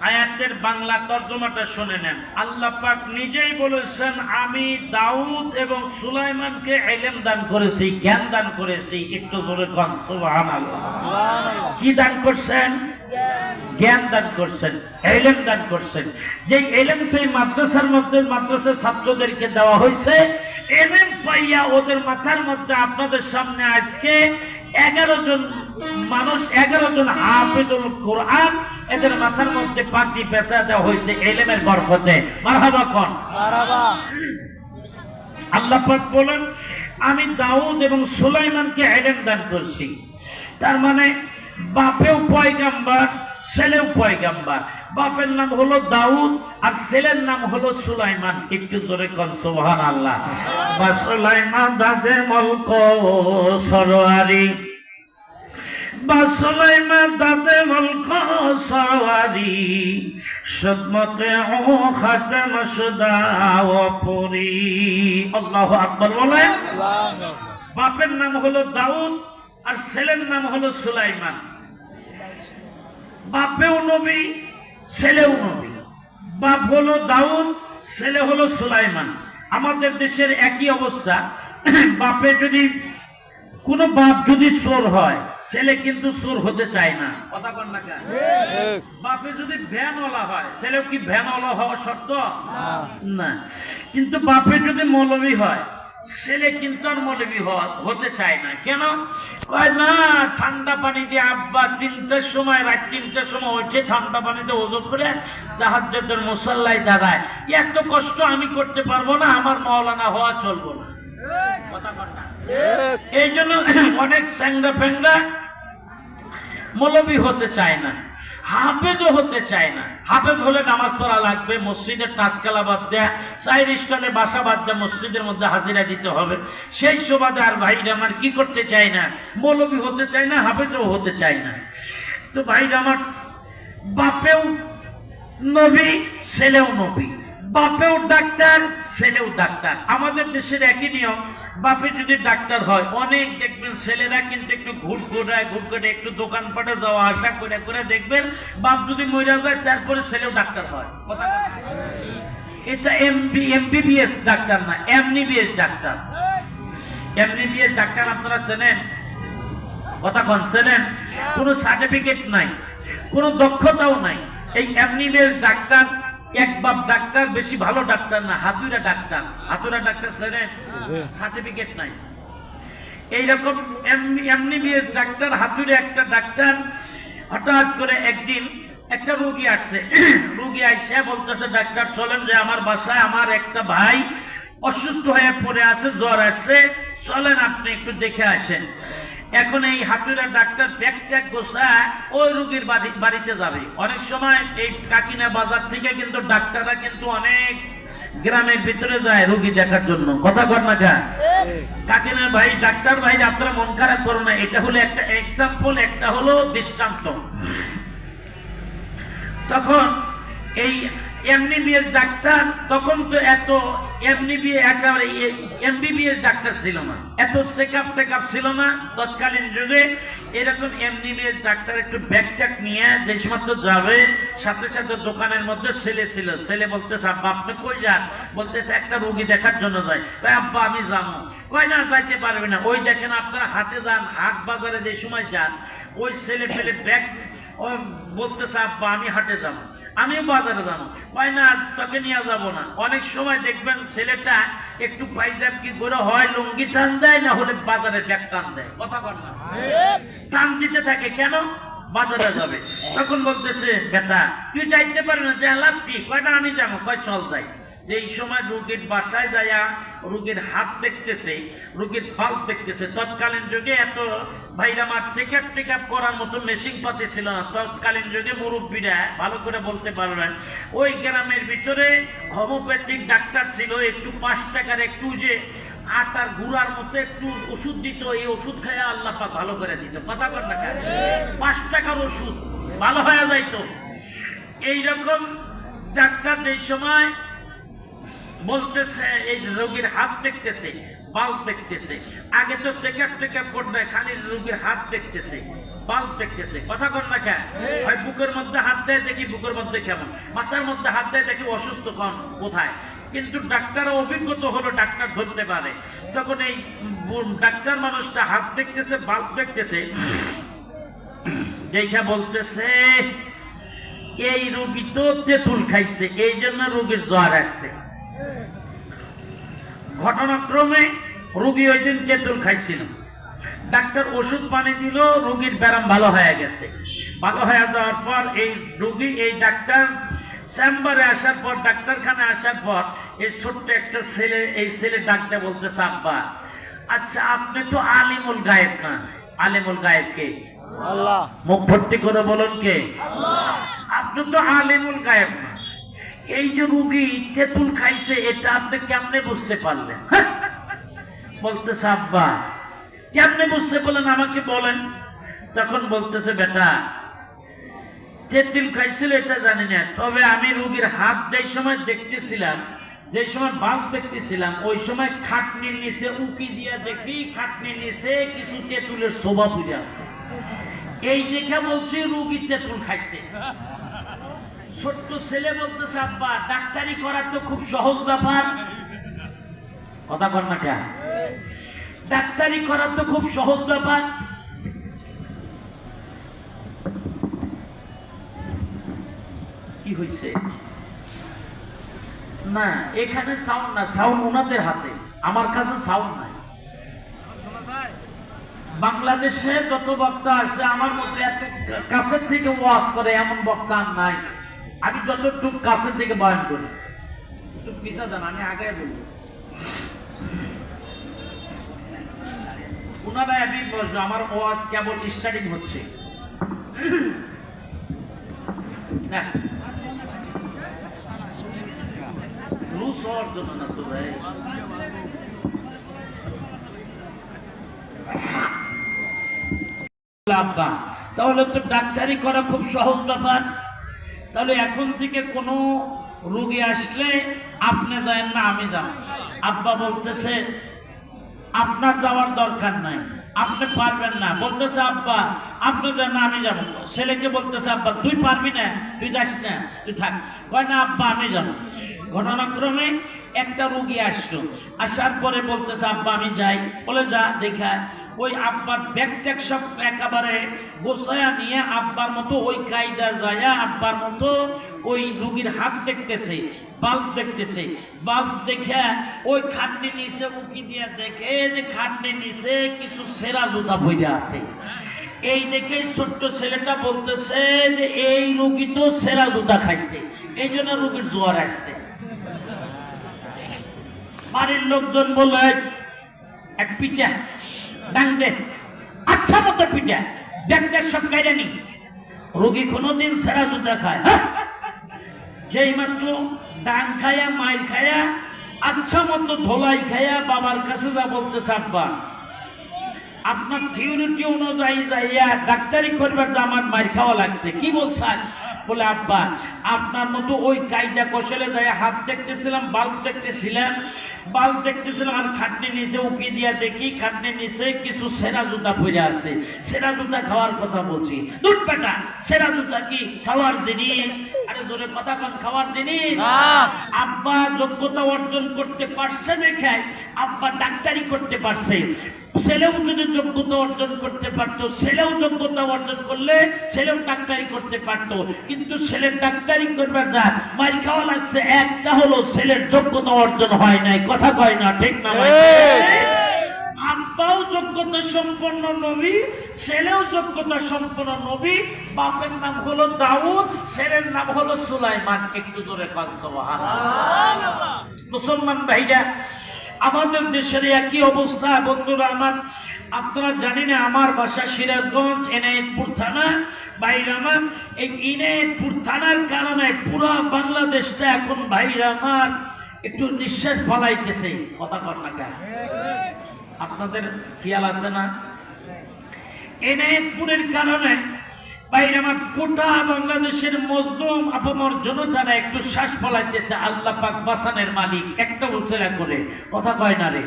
আয়াতের বাংলা তরজমাটা শুনে নেন। আল্লাহ পাক নিজেই বলেছেন আমি দাউদ এবং সুলাইমানকে ইলম দান করেছি, জ্ঞান দান করেছি। একটু জোরে কোন সুবহানাল্লাহ। কি দান করছেন? জ্ঞান দান করছেন, ইলম দান করছেন। যে ইলমটা এই মাদ্রাসার মধ্যে মাদ্রাসার ছাত্রদেরকে দেওয়া হয়েছে, ইলম পাইয়া ওদের মাথার মধ্যে আপনাদের সামনে আজকে 11 জন মানুষ, 11 জন হাফিজুল কোরআন, এদের মাথার মধ্যে পাগড়ি পেঁচা দেওয়া হয়েছে ইলমের বরকতে। মারহাবা কোন মারহাবা। আল্লাহ পাক বলেন আমি দাউদ এবং সুলাইমানকে ইলম দান করছি। তার মানে বাপেও পয়গাম্বার, ছেলেও পয়গাম্বার। বাপের নাম হলো দাউদ আর ছেলের নাম হলো সুলাইমান। একটু জোরে কোন সুবহানাল্লাহ। বা সুলাইমান দাদে মলক সরওয়ারি, বা সুলাইমান দাদে মলক সরওয়ারি, সুদমতে ও খাতম শুদা ও পুরি। আল্লাহু আকবার বলেন। বাপের নাম হলো দাউদ আর ছেলের নাম হলো সুলাইমান। বাপেও নবী, ছেলেও নবী। বাপ হলো দাউদ, ছেলে হলো সুলাইমান। আমাদের দেশের একই অবস্থা। বাপে যদি কোন বাপ যদি চোর হয়, ছেলে কিন্তু চোর হতে চায় না। কথা বল না কেন? বাপে যদি ভ্যানওয়ালা হয়, ছেলেও কি ভ্যানওয়ালা হওয়া শর্ত না। কিন্তু বাপে যদি মৌলবী হয়, ছেলে কিন্তু আর মৌলবী হতে চায় না। কেন? না, ঠান্ডা পানি দিয়ে আব্বা 3টার সময়, রাত 3টার সময় উঠে ঠান্ডা পানিতে ওযু করে তাহাজ্জুদের মুসাল্লায় দাঁড়ায়। এত কষ্ট আমি করতে পারবো না, আমার মাওলানা হওয়া চলবো না। কথা বল না। এই জন্য অনেক স্যাংরা ফ্যাংরা মৌলবী হতে চায় না, হাফেজও হতে চায় না। হাফেজ হলে নামাজ পড়া লাগবে, মসজিদের তাজকালা বাদ দেয়া, 4 স্থানে বাসা বাদ দেয়া, মসজিদের মধ্যে হাজিরা দিতে হবে। সেই সুবাদে আর ভাইরা আমার কি করতে চায় না, মৌলবী হতে চায় না, হাফেজও হতে চায় না। তো ভাইরা আমার বাপেও নবী, ছেলেও নবী। বাপেও ডাক্তার ছেলেও ডাক্তার। আমাদের দেশের একই নিয়ম, বাপে যদি ডাক্তার হয় অনেক দেখবেন ছেলেরা কিন্তু একটু ঘুরঘুরে একটু দোকানপাটে যাওয়া আসা করে করে দেখবেন বাপ যদি মরে যায় তারপরে ছেলেও ডাক্তার হয়। কথা বলেন। এটা এমবিবিএস ডাক্তার না, এমনিবিএস ডাক্তার। এমনিবিএস ডাক্তার আপনারা চেনেন? কথা কোন চেনেন? কোনো সার্টিফিকেট নাই, কোনো দক্ষতাও নাই। এই এমনিবিএস ডাক্তার এক বাপ ডাক্তার, বেশি ভালো ডাক্তার না, হাতুড়া ডাক্তার। হাতুড়া ডাক্তার চেনেন? সার্টিফিকেট নাই। এইরকম এমনিবিএস ডাক্তার, হাতুড়ে একটা ডাক্তার। হঠাৎ করে একদিন একটা রোগী আসছে, রোগী আইসে বলতেছে ডাক্তার চলেন যে আমার বাসায় আমার একটা ভাই অসুস্থ হয়ে পড়ে আছে, জ্বর আসছে, চলেন আপনি একটু দেখে আসেন। এখন এই হাতুড়া ডাক্তার ব্যাগ ট্যাগ গোছায় ওই রোগীর বাড়িতে যাবে। অনেক সময় এই কাকিনা বাজার থেকে কিন্তু ডাক্তাররা কিন্তু অনেক গ্রামের ভিতরে যায় রোগী দেখার জন্য। কথা কর না যা কাকিনা ভাই, ডাক্তার ভাই আপনারা মন খারাপ করো না, এটা হলো একটা এক্সাম্পল, একটা হলো দৃষ্টান্ত। তখন এই এমবিবিএস ডাক্তার, তখন তো এত এমবিবিএস ডাক্তার ছিল না, এত চেকআপ টেকআপ ছিল না তৎকালীন যুগে। এরকম এমবিবিএস ডাক্তার একটু ব্যাগ ট্যাগ নিয়ে যে সময় যাবে, সাথে সাথে দোকানের মধ্যে ছেলে ছিল। ছেলে বলতেছে আব্বা আপনি কই যান? বলতেছে একটা রোগী দেখার জন্য যাই। কয় আব্বা আমি যাবো। কয় না যাইতে পারবে না, ওই দেখেন আপনারা হাটে যান, হাট বাজারে যে সময় যান, ওই ছেলে পেলে ব্যাগ বলতেছে আব্বা আমি হাটে যাবো, আমিও বাজারে যাবো। কয় না তোকে নিয়ে যাবো না। অনেক সময় দেখবেন ছেলেটা একটু পাইজাব কি করে হয়, লুঙ্গি টান দেয়, না হলে বাজারে ব্যাগ টান দেয়। কথা বল না, টান দিতে থাকে কেন? বাজারে যাবে। তখন বলতেছে বেটা তুই যাইতে পারবি না, যে লাভ কি? কয়টা আমি যাবো। কয় চল যাই। এই সময় রোগীর বাসায় যাইয়া রোগীর হাত দেখতেছে, রোগীর পাল্প দেখতেছে। তৎকালীন যুগে এত ভাইরা মার চেকআপ টেকআপ করার মতো মেশিন পাতি ছিল না। তৎকালীন যুগে মুরব্বীরা ভালো করে বলতে পারবেন, ওই গ্রামের ভিতরে হোমিওপ্যাথিক ডাক্তার ছিল। একটু 5 টাকার একটু যে আটার গুঁড়ার মতো একটু ওষুধ দিত, এই ওষুধ খাইয়া আল্লাহ পাক ভালো করে দিত। কথা বল না, 5 টাকার ওষুধ ভালো হয়ে যাইতো। এইরকম ডাক্তার এই সময় বলতেছে, এই রোগীর হাত দেখতেছে, বাল্ব দেখতেছে। আগে তো চেকআপ টেকআপ করবে, খালি রোগীর হাত দেখতেছে, বাল্ব দেখতেছে। কথা কর না কেন? হয় বুকের মধ্যে হাত দেয় দেখি বুকের মধ্যে কেমন, মাথার মধ্যে হাত দেয় দেখি অসুস্থ কোথায়। কিন্তু ডাক্তার অভিজ্ঞতা হলো, ডাক্তার ধরতে পারে। তখন এই ডাক্তার মানুষটা হাত দেখতেছে, বাল্ব দেখতেছে, দেখা বলতেছে এই রোগী তো তেঁতুল খাইছে, এই জন্য রোগীর জ্বর আসছে। ঘটনাক্রমে রোগী ওই দিন তেঁতুল খাইছিল, ডাক্তার ওষুধ পানি দিল, রোগীর ব্যারাম ভালো হয়ে গেছে। ভালো হয়ে যাওয়ার পর এই রোগী এই ডাক্তার চেম্বারে আসার পর, ডাক্তারখানে আসার পর এই ছোট্ট একটা ছেলে, এই ছেলে ডাকতে বলতেছে আব্বা আচ্ছা আপনি তো আলিমুল গায়েব না? আলিমুল গায়েব কে? আল্লাহ। মুখ ভর্তি করে বলুন কে? আল্লাহ। আপনি তো আলিমুল গায়েব না, এই যে রোগী তেঁতুল খাইছে এটা আপনি কেমনে বুঝতে পারলেন? বলতেছে আব্বা কেমনে বুঝতে পারলেন আমাকে বলেন। তখন বলতেছে বেটা তেঁতুল খাইছিল এটা জানি না, তবে আমি রোগীর হাত যেই সময় দেখতেছিলাম, যে সময় বাল্ব দেখতেছিলাম, ওই সময় খাটনির নিচে উকি দিয়া দেখি খাটনির নিচে কিছু তেঁতুলের শোভা পুড়ে আছে। এই দেখে বলছি রোগী তেঁতুল খাইছে। ছোট্ট ছেলে বলতেছে আব্বা ডাক্তারি করার তো খুব সহজ ব্যাপার। কথা বল না কেন? ডাক্তারি করার তো খুব সহজ ব্যাপার। কি হয়েছে? না এখানে সাউন্ড না, সাউন্ড ওনাদের হাতে, আমার কাছে সাউন্ড নাই। বাংলাদেশে যত বক্তা আছে আমার মধ্যে এত কাছের থেকে ওয়াজ করে এমন বক্তা নাই। আমি যতটুকু কাছের থেকে বয়ান করি, একটু পিছা যান, আমি আগে বলবো। ওনারা আমি বলছো আমার ওয়াজ কেবল স্টার্টিং হচ্ছে। লুজ হওয়ার জন্য না তো ভাই। তাহলে তো ডাক্তারি করা খুব সহজ ব্যাপার। তাহলে এখন থেকে কোনো রুগী আসলে আপনি যান না আমি যাব। আব্বা বলতেছে আপনার যাওয়ার দরকার নাই, আপনি পারবেন না। বলতেছে আব্বা আপনি যান না আমি যাবো। ছেলেকে বলতেছে আব্বা তুই পারবি না, তুই যাস না, তুই থাক। কয় না আব্বা আমি যাবো। ঘটনাক্রমে একটা রুগী আসলো, আসার পরে বলতেছে আব্বা আমি যাই। বলে যা দেখা। ওই আব্বার ব্যাগ ট্যাগ সব একেবারে গোছায়া নিয়ে আব্বার মতো ওই কায়দা যায়া আব্বার মতো ওই রুগীর হাত দেখতেছে, বাল্ব দেখতেছে। বাল্ব দেখে ওই খাটনি নিচে উকি দিয়ে দেখে যে খাটনি নিচে কিছু সেরা জুতা বইরা আছে। এই দেখে ছোট্ট ছেলেটা বলতেছে যে এই রুগী তো সেরা জুতা খাইছে, এই জন্য রুগীর জ্বর আসছে। বাড়ির লোকজন বলে এক পিঠা ডাং দে, আচ্ছা মতো পিঠা ব্যাগটা সব কাইরা নি। রোগী কোনোদিন সেরা জুতা খায়? যেই মাত্র ডাং খায়া মাইর খায়া আচ্ছা মতো ধোলাই খায়া বাবার কাছে যা বলতেছে আব্বা আপনার থিওরিটি অনুযায়ী যাইয়া ডাক্তারি করবার যে আমার মাইর খাওয়া লাগছে। কি বলছেন? বলে আব্বা আপনার মতো ওই কায়দা কৌশলে যাইয়া হাত দেখতেছিলাম, বাল্ব দেখতেছিলাম, বাল্ব দেখতেছিলাম আর খাটনি নিচে উকি দিয়া দেখি খাটনি নিচে কিছু সেরা জুতা পরে আছে। সেরা জুতা খাওয়ার কথা বলছি। দুধ বেটা সেরা জুতা কি খাওয়ার জিনিস? আরে জোরে কথা কন, খাওয়ার জিনিস? আব্বা যোগ্যতা অর্জন করতে পারছে দেখে আব্বা ডাক্তারি করতে পারছে। ছেলেও যদি যোগ্যতা অর্জন করতে পারতো, ছেলেও যোগ্যতা অর্জন করলে ছেলেও ডাক্তারি করতে পারতো। কিন্তু ছেলের ডাক্তারি করবার না মাইর খাওয়া লাগছে একটা হলো ছেলের যোগ্যতা অর্জন হয় নাই। কথা কয় না, ঠিক না? আব্বাও যোগ্যতা সম্পন্ন নবী, ছেলেও যোগ্যতা সম্পন্ন নবী। বাপের নাম হলো দাউদ, ছেলের নাম হলো সুলাইমান। একটু জোরে কন সুবহানাল্লাহ। মুসলমান ভাইরা, আমাদের দেশের একই অবস্থা। বন্ধুরা আমার, আপনারা জানি না আমার বাসা সিরাজগঞ্জ, এনায়েতপুর থানা। ভাইরা আমার, এই এনায়েতপুর থানার কারণে পুরা বাংলাদেশটা এখন ভাইরা আমার একটু নিঃশ্বাস ফলাইতেছে। কথা কর না কেন? আপনাদের খেয়াল আছে না? এনায়েতপুরের কারণে বাইরে আমার গোটা বাংলাদেশের মজলুম আপমর জনতারা একটু শ্বাস ফলাইতেছে। আল্লাহ পাক বাঁচানের মালিক, একটা উসিলা করে। কথা কয় না রে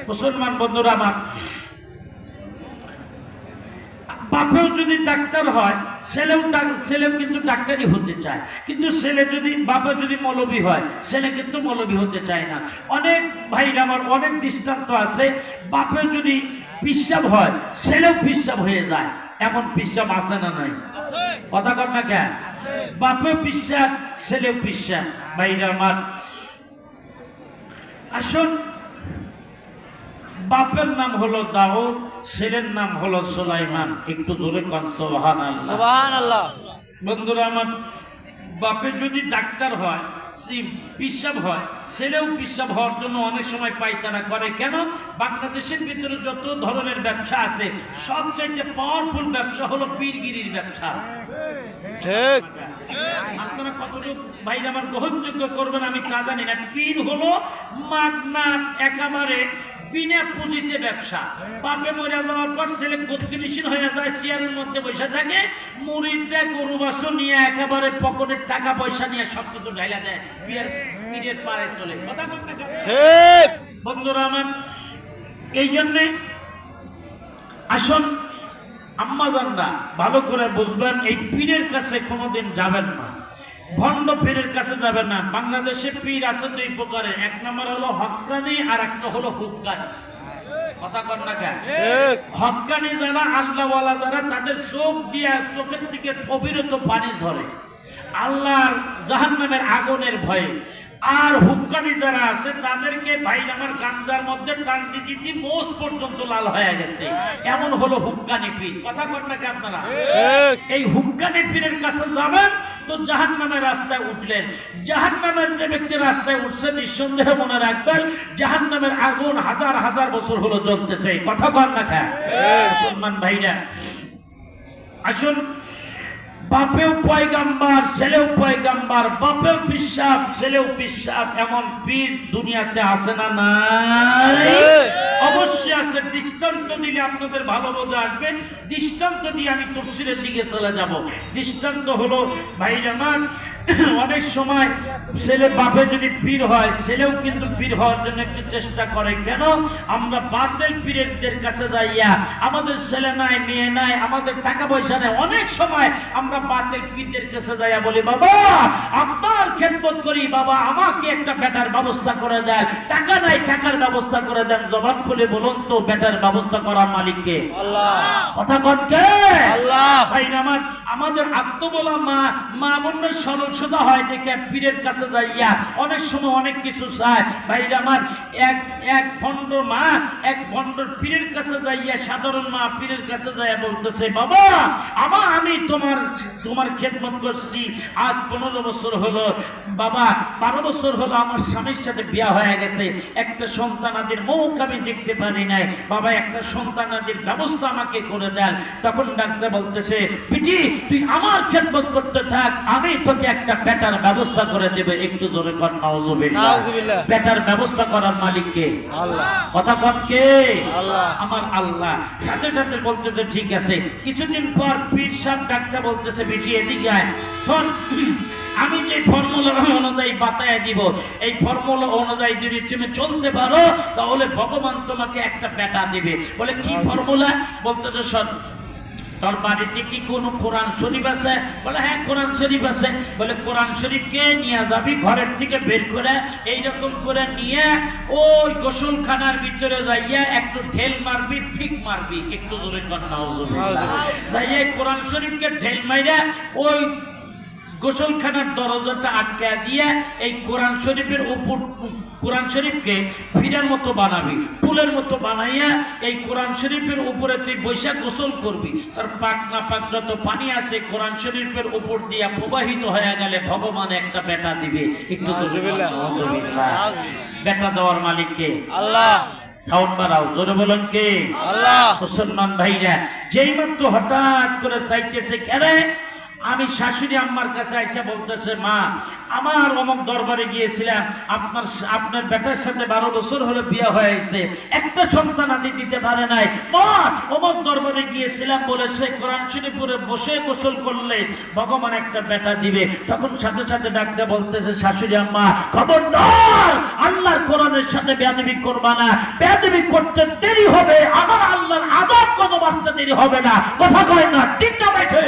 মুসলমান বন্ধুরা আমার। বাপেও যদি ডাক্তার হয়, ছেলেও কিন্তু ডাক্তারি হতে চায়। কিন্তু ছেলে যদি বাপে যদি মৌলবী হয়, ছেলে কিন্তু মৌলবী হতে চায় না। অনেক ভাইরা আমার অনেক দৃষ্টান্ত আছে। বাপে যদি পিসাব হয়, ছেলেও পিসাব হয়ে যায়। এমন পিসাব আছে না নাই? কথা কর না কেন? বাপেও পিসাব, ছেলেও পিসাব। ভাইরা আমার আসুন, বাপের নাম হলো দাউদ, ছেলের নাম হলো সুলাইমান। একটু জোরে কন সুবহানাল্লাহ। সুবহানাল্লাহ। বন্ধুরা আমার, বাপে যদি ডাক্তার হয়, পিসাব হয়, ছেলেও পিসাব হওয়ার জন্য অনেক সময় পায়খানা করে। কেন? বাংলাদেশের ভিতরে যত ধরনের ব্যবসা আছে, সবচেয়ে পাওয়ারফুল ব্যবসা হলো পীরগিরির ব্যবসা। ঠিক। আপনারা কতটুকু ভাইরা আমার গ্রহণযোগ্য করবেন আমি তা জানি না। পীর হলো মাগনা একেবারে বিনা পুঁজিতে ব্যবসা। বাপে মরে যাওয়ার পর ছেলে গতিশীল হয়ে যায়, চেয়ারের মধ্যে বসে থাকে, মুড়িটা গরু বাছুর নিয়ে একেবারে পকেটের টাকা পয়সা নিয়ে সবকিছু ঢাইলা দেয়, পীরের পারে চলে। কথা বলতে ঠিক। বন্ধুরা আমার, এই জন্যে আসুন আম্মাজানরা ভালো করে বুঝবেন, এই পীরের কাছে কোনোদিন যাবেন না, ভণ্ড পীরের কাছে যাবেন না। বাংলাদেশে পীর আছে দুই প্রকারের, এক নম্বর হলো হক্কানি আর একটা হলো হুক্কানি। কথা কর না কেন? হক্কানি যারা, আল্লাহওয়ালা যারা, তাদের চোখ দিয়ে চোখের থেকে অবিরত পানি ঝরে আল্লাহর জাহান্নামের আগুনের ভয়ে। আর হুক্কানি যারা আছে তাদেরকে ভাই আমার গাঞ্জার মধ্যে টান দিতে মোষ পর্যন্ত লাল হয়ে গেছে। এমন হলো হুক্কানি পীর। কথা কর না কি আপনারা? এই হুক্কানি পীরের কাছে যাবেন তো জাহান্নামের রাস্তায় উঠলেন। জাহান্নামের যে ব্যক্তি রাস্তায় উঠছে, নিঃসন্দেহে মনে রাখবেন জাহান্নামের আগুন হাজার হাজার বছর হলো জ্বলতেছে। কথা কর না কেন মুসলমান ভাইরা? আসুন, বাপেও পয়গাম্বার, ছেলেও পয়গাম্বার, বাপেও পিসাব, ছেলেও পিসাব, এমন পীর দুনিয়াতে আছে না নাই? অবশ্যই আছে। দৃষ্টান্ত দিলে আপনাদের ভালো বোঝা আসবে। দৃষ্টান্ত দিয়ে আমি তফসিরের দিকে চলে যাব। দৃষ্টান্ত হলো ভাইরা আমার, অনেক সময় ছেলে বাপে যদি পীর হয়, ছেলেও কিন্তু পীর হওয়ার জন্য একটু চেষ্টা করে। কেন? আমরা বাতিল পীরদের কাছে যাইয়া, আমাদের ছেলে নাই, মেয়ে নাই, আমাদের টাকা পয়সা নেই, অনেক সময় আমরা বাতিল পীরদের কাছে যাইয়া বলি, বাবা আপনার খেদমত করি, বাবা আমাকে একটা বেটার ব্যবস্থা করে দেন। টাকা নাই, টাকার ব্যবস্থা করে দেন। জবান খুলে বলুন তো, বেটার ব্যবস্থা করার মালিককে? আল্লাহ। কথা কন কে? আল্লাহ। ভাই আমার, আমাদের আত্মবলা মা বোন সরল সোজা হয় দেখে পীরের কাছে যাইয়া অনেক সময় অনেক কিছু চায়। ভাই আমার, এক ভণ্ড মা এক ভণ্ড পীরের কাছে যাইয়া, সাধারণ মা পীরের কাছে যাইয়া বলতেছে, বাবা আমি তোমার খেদমত করছি আজ 15 বছর হলো, বাবা 12 বছর হলো আমার স্বামীর সাথে বিয়া হয়ে গেছে, একটা সন্তানাদির মুখ আমি দেখতে পারি নাই, বাবা একটা সন্তানাদির ব্যবস্থা আমাকে করে দেন। তখন ডাক্তার বলতেছে, বিটি তুই আমার খেদমত করতে থাক, আমি তোকে একটা বেটার ব্যবস্থা করে দেবে। একটু জোরে কর নাউজুবিল্লাহ। নাউজুবিল্লাহ। বেটার ব্যবস্থা করার মালিক কে? আল্লাহ। কথা কন কে? আল্লাহ। আমার আল্লাহ। সাথে সাথে বলতেছে ঠিক আছে। কিছুদিন পর পীর সাহেব ডাক্তার বলতেছে, বিটি এদিকে আয়, শোন আমি যে ফর্মুলা অনুযায়ী বাতায় দিব, এই ফর্মুলা অনুযায়ী যদি তুমি চলতে পারো তাহলে ভগবান তোমাকে একটা বেটা দিবে। বলে কি ফর্মুলা? বলতেছে, শোন তোর বাড়িতে কি কোনো কোরআন শরীফ আছে? বলে হ্যাঁ কোরআন শরীফ আছে। বলে কোরআন শরীফকে নিয়ে যাবি, ঘরের থেকে বের করে এইরকম করে নিয়ে ওই গোসলখানার ভিতরে যাইয়া একটু ঢেল মারবি, ঠিক মারবি। একটু জোরে কর নাউজুবিল্লাহ। যাইয়া কোরআন শরীফকে ঢেল মাইরা ওই গোসলখানার দরজাটা আটকে দিয়ে এই কোরআন শরীফের উপর, কোরআন শরীফকে ফিরার মতো বানাবি, ফুলের মতো বানাইয়া এই কোরআন শরীফের উপরে তুই বৈশাখ গোসল করবি। তার পাক না পাক যত পানি আছে কোরআন শরীফের উপর দিয়া প্রবাহিত হয়ে গেলে ভগবান একটা বেটা দিবে। একটু বেটা দেওয়ার মালিক কে? আল্লাহ। সাউন্ড বাড়াও, জোরে বলেন কে? আল্লাহ। মুসলমান ভাইরা, যেই মাত্র হঠাৎ করে চাইতেছে, কেন আমি শাশুড়ি আম্মার কাছে আইসা বলতেছে, মা আমার অমুক দরবারে গিয়েছিলাম, আপনার বেটার সাথে 12 বছর হলো বিয়ে হয়েছে, একটা সন্তান আদি দিতে পারে নাই, মা অমুক দরবারে গিয়েছিলাম বলে সে কোরআন শরীফ পড়ে বসে গোসল করলে ভগবান একটা বেটা দিবে। তখন সাথে সাথে ডাকতে বলতেছে, শাশুড়ি আম্মা খবরদার আল্লাহর কোরআনের সাথে বেয়াদবি করবা না, বেয়াদবি করতে দেরি হবে, আমার আল্লাহর আযাব কোনো বাঁচতে দেরি হবে না। কথা কয় না, ঠিক না বাইঠে?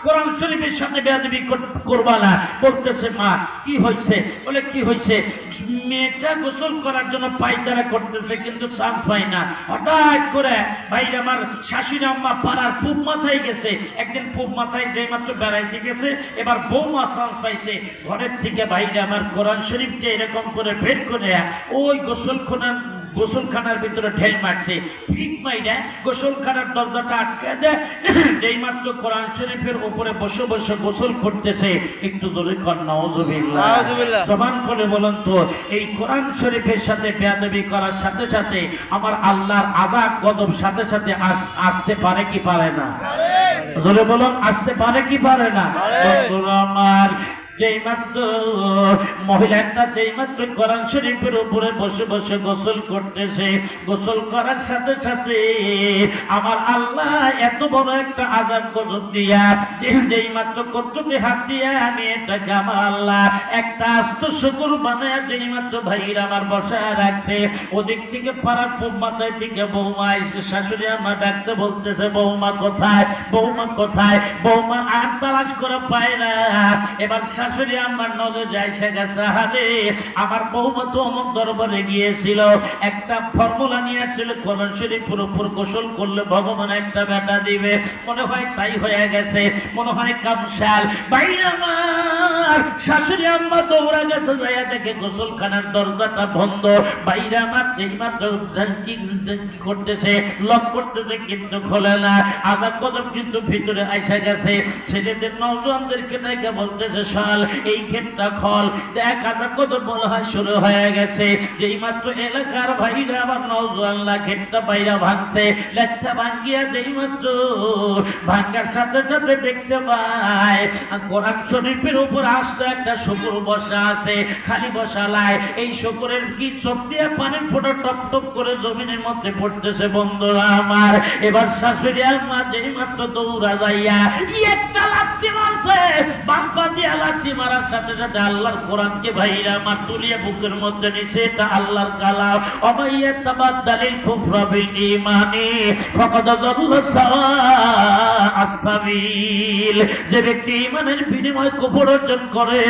কোরআন শরীফের সাথে বেয়াদবি করবা না। বলতেছে, মা কি হয়েছে? বলে কি হয়েছে? মেয়েটা গোসল করার জন্য পায়তারা করতেছে কিন্তু চান্স পায় না। হঠাৎ করে ভাইরা আমার শাশুড়ি আম্মা পাড়ার পূব মাথায় গেছে, একদিন পূব মাথায় যেই মাত্র বেড়াইতে গেছে, এবার বৌমা চান্স পাইছে, ঘরের থেকে ভাইরা আমার কোরআন শরীফকে এরকম করে বের করে ওই গোসলখানার ভিতরে ঢেল মারছে, ঠিক মাইরা গোসলখানার দরজাটা আটকে দেয়। যেই মাত্র কোরআন শরীফের উপরে বসে বসে গোসল করতেছে। একটু জোরে কর নাউজুবিল্লাহ। প্রমাণ করে বলুন তো, এই কোরআন শরীফের সাথে বেয়াদবি করার সাথে সাথে আমার আল্লাহর আযাব গজব সাথে সাথে আসতে পারে কি পারে না? জোরে বলুন, আসতে পারে কি পারে না? আমার যেইমাত্র মহিলাটা যেইমাত্র কোরআন শরীফের উপরে বসে বসে গোসল করতেছে, গোসল করার সাথে সাথে আমার আল্লাহ এত বড় একটা আযাব গজব দিয়া, যেইমাত্র কতটি হাত দিয়ে আমি এটাকে আমার আল্লাহ একটা আস্ত শুকুর বানায় যেইমাত্র ভাইরা আমার বসায় রাখছে, ওদিক থেকে পাড়ার পূব মাথায় থেকে বৌমা এসে শাশুড়ি আমার ডাকতে বলতেছে, বৌমা কোথায়, বৌমা কোথায়? বৌমা আর তালাশ করে পায় না। এবার শাশুড়ি আমার নজর যায়, সে গেছে, হারে আমার বৌমা তো অমুক দরবারে গিয়েছিল, একটা ফর্মুলা নিয়েছিল, কোরআন শরীফের উপর গোসল করলে ভগবান একটা বেটা দিবে। মনে হয় তাই হয়ে গেছে, মনে হয় কামশাল। বাইরে আমার শাশুড়ি আম্মা দৌড়া গেছে, যাইয়া দেখে গোসলখানার দরজাটা বন্ধ। বাইরে আমার যেই মাত্র কি করতেছে, লক করতেছে কিন্তু খোলে না। আযাব গজব কিন্তু ভিতরে আইসা গেছে। ছেলেদের নওজোয়ানদেরকে ডেকে বলতেছে, খল, এই গেটটা খল। দেখ আদা কত বলা হয় শুরু হয়ে গেছে। যেই মাত্র এলাকার ভাইরা আবার নওজোয়ানরা গেটটা বাইরা ভাঙছে, লেটটা ভাঙিয়া যেই মাত্র ভাঙ্গার সাথে সাথে দেখতে পায় কোরআন শরীফের উপর আস্তে একটা শুকুর বসা আছে, খালি বসা লাই। এই শুকুরের কি চোখ দিয়ে পানির ফোঁটা টপ টপ করে জমিনের মধ্যে পড়তেছে। বন্ধুরা আমার, এবার শাশুড়ি আম্মা যেই মাত্র দৌড়া যাইয়া একটা লাথি মারছে, বাম্পা দিয়া লাথি মারার সাথে সাথে আল্লাহর কোরআনকে ভাইরা আমার তুলিয়ে বুকের মধ্যে নিছে। এটা আল্লাহর কালাম। অমাইয়া তাবাদ্দালিল কুফরা বিল ঈমানি ফাকাদ যাল্লা সাওয়া'আস সাবিল। যে ব্যক্তি ঈমানের বিনিময়ে কুফর অর্জন করে,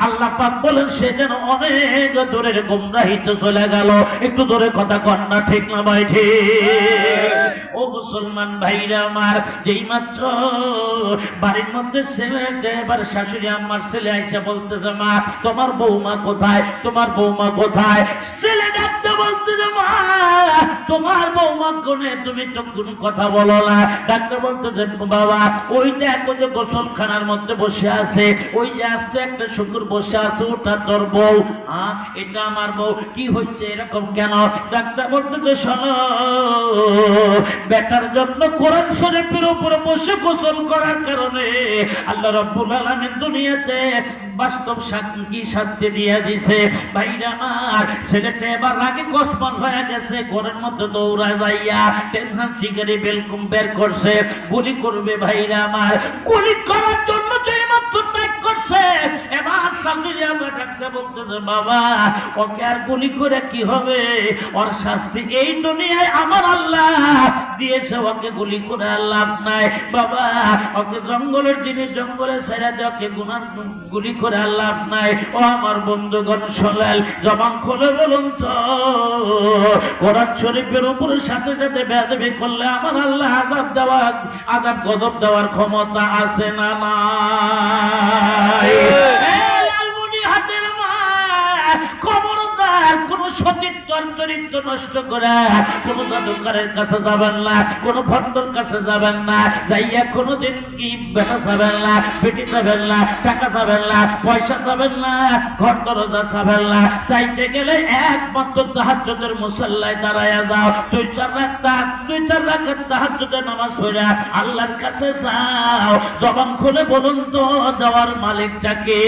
আল্লাহ পাক বলেন সে যেন অনেক দূরের গোমরাহিতে চলে গেল। একটু দূরে কথা কন না, ঠিক না ভাই? ঠিক। ও মুসলমান ভাইরা আমার, যেই মাত্র বাড়ির মধ্যে ছেলে, এবার শাশুড়ি আম্মার ছেলে আইসা বলতেছে, মা তোমার বৌমা কোথায়, তোমার বৌমা কোথায়? ছেলে ডাকতে বলতেছে, মা তোমার বৌমা কোনে, তুমি তো কোনো কথা বলো না। ডাক্তার বলতেছে, বাবা ওইটা এখন যে গোসলখানার মধ্যে বসে আছে, ওই যে আস্তে একটা শুকুর বসে আছে, ওটা তোর বউ। এটা আমার বউ। কি হয়েছে এরকম কেন? ডাক্তার বলতেছে, শোনো, বেটার জন্য কোরআন শরীফের উপরে বসে গোসল করার কারণে আল্লাহ রাব্বুল আলামিন দুনিয়াতে বাস্তব কি শাস্তি দিয়ে দিছে। ভাইরা আমার, ছেলেটা এবার রাগে কসমান হয়ে গেছে, ঘরের মধ্যে দৌড়া যাইয়া টেনশন শিকারি বেলকুম বের করছে, গুলি করবে। ভাইরা আমার, গুলি করার জন্য যেই মাত্র ত্যাগ করছে, এবার শাশুড়ি আমার ডাক্তার বলতেছে, বাবা ওকে আর গুলি করে কি হবে? ওর শাস্তি এই দুনিয়ায় আমার আল্লাহ দিয়েছে, ওকে গুলি করে আর লাভ নাই। বাবা ওকে জঙ্গলের জিনিস জঙ্গলে ছেড়ে দিয়ে ওকে গুলি করে আর লাভ নাই। ও আমার বন্ধুগণ শোনেন, জবান খুলে বলুন তো, কোরআন শরীফের উপরে সাথে সাথে বেয়াদবি করলে আমার আল্লাহ আযাব গজব দেওয়ার ক্ষমতা আছে না নাই? হাতের মা, খবরদার কোন সতীর্থর চরিত্র নষ্ট করে কোন জাদুকারের কাছে যাবেন না, কোন ভণ্ডর কাছে যাবেন না, যাইয়া কোনদিন কি বেটা যাবেন না, পেটি যাবেন না, টাকা যাবেন না, পয়সা যাবেন না, ঘর দরজা যাবেন না। চাইতে গেলে একমাত্র তাহাজ্জুদের মুসাল্লায় দাঁড়ায়া যাও, দুই চার রাকাত তাহাজ্জুদের নামাজ পড়ে আল্লাহর কাছে যাও। জবান খুলে বলুন তো, দেওয়ার মালিকটাকে?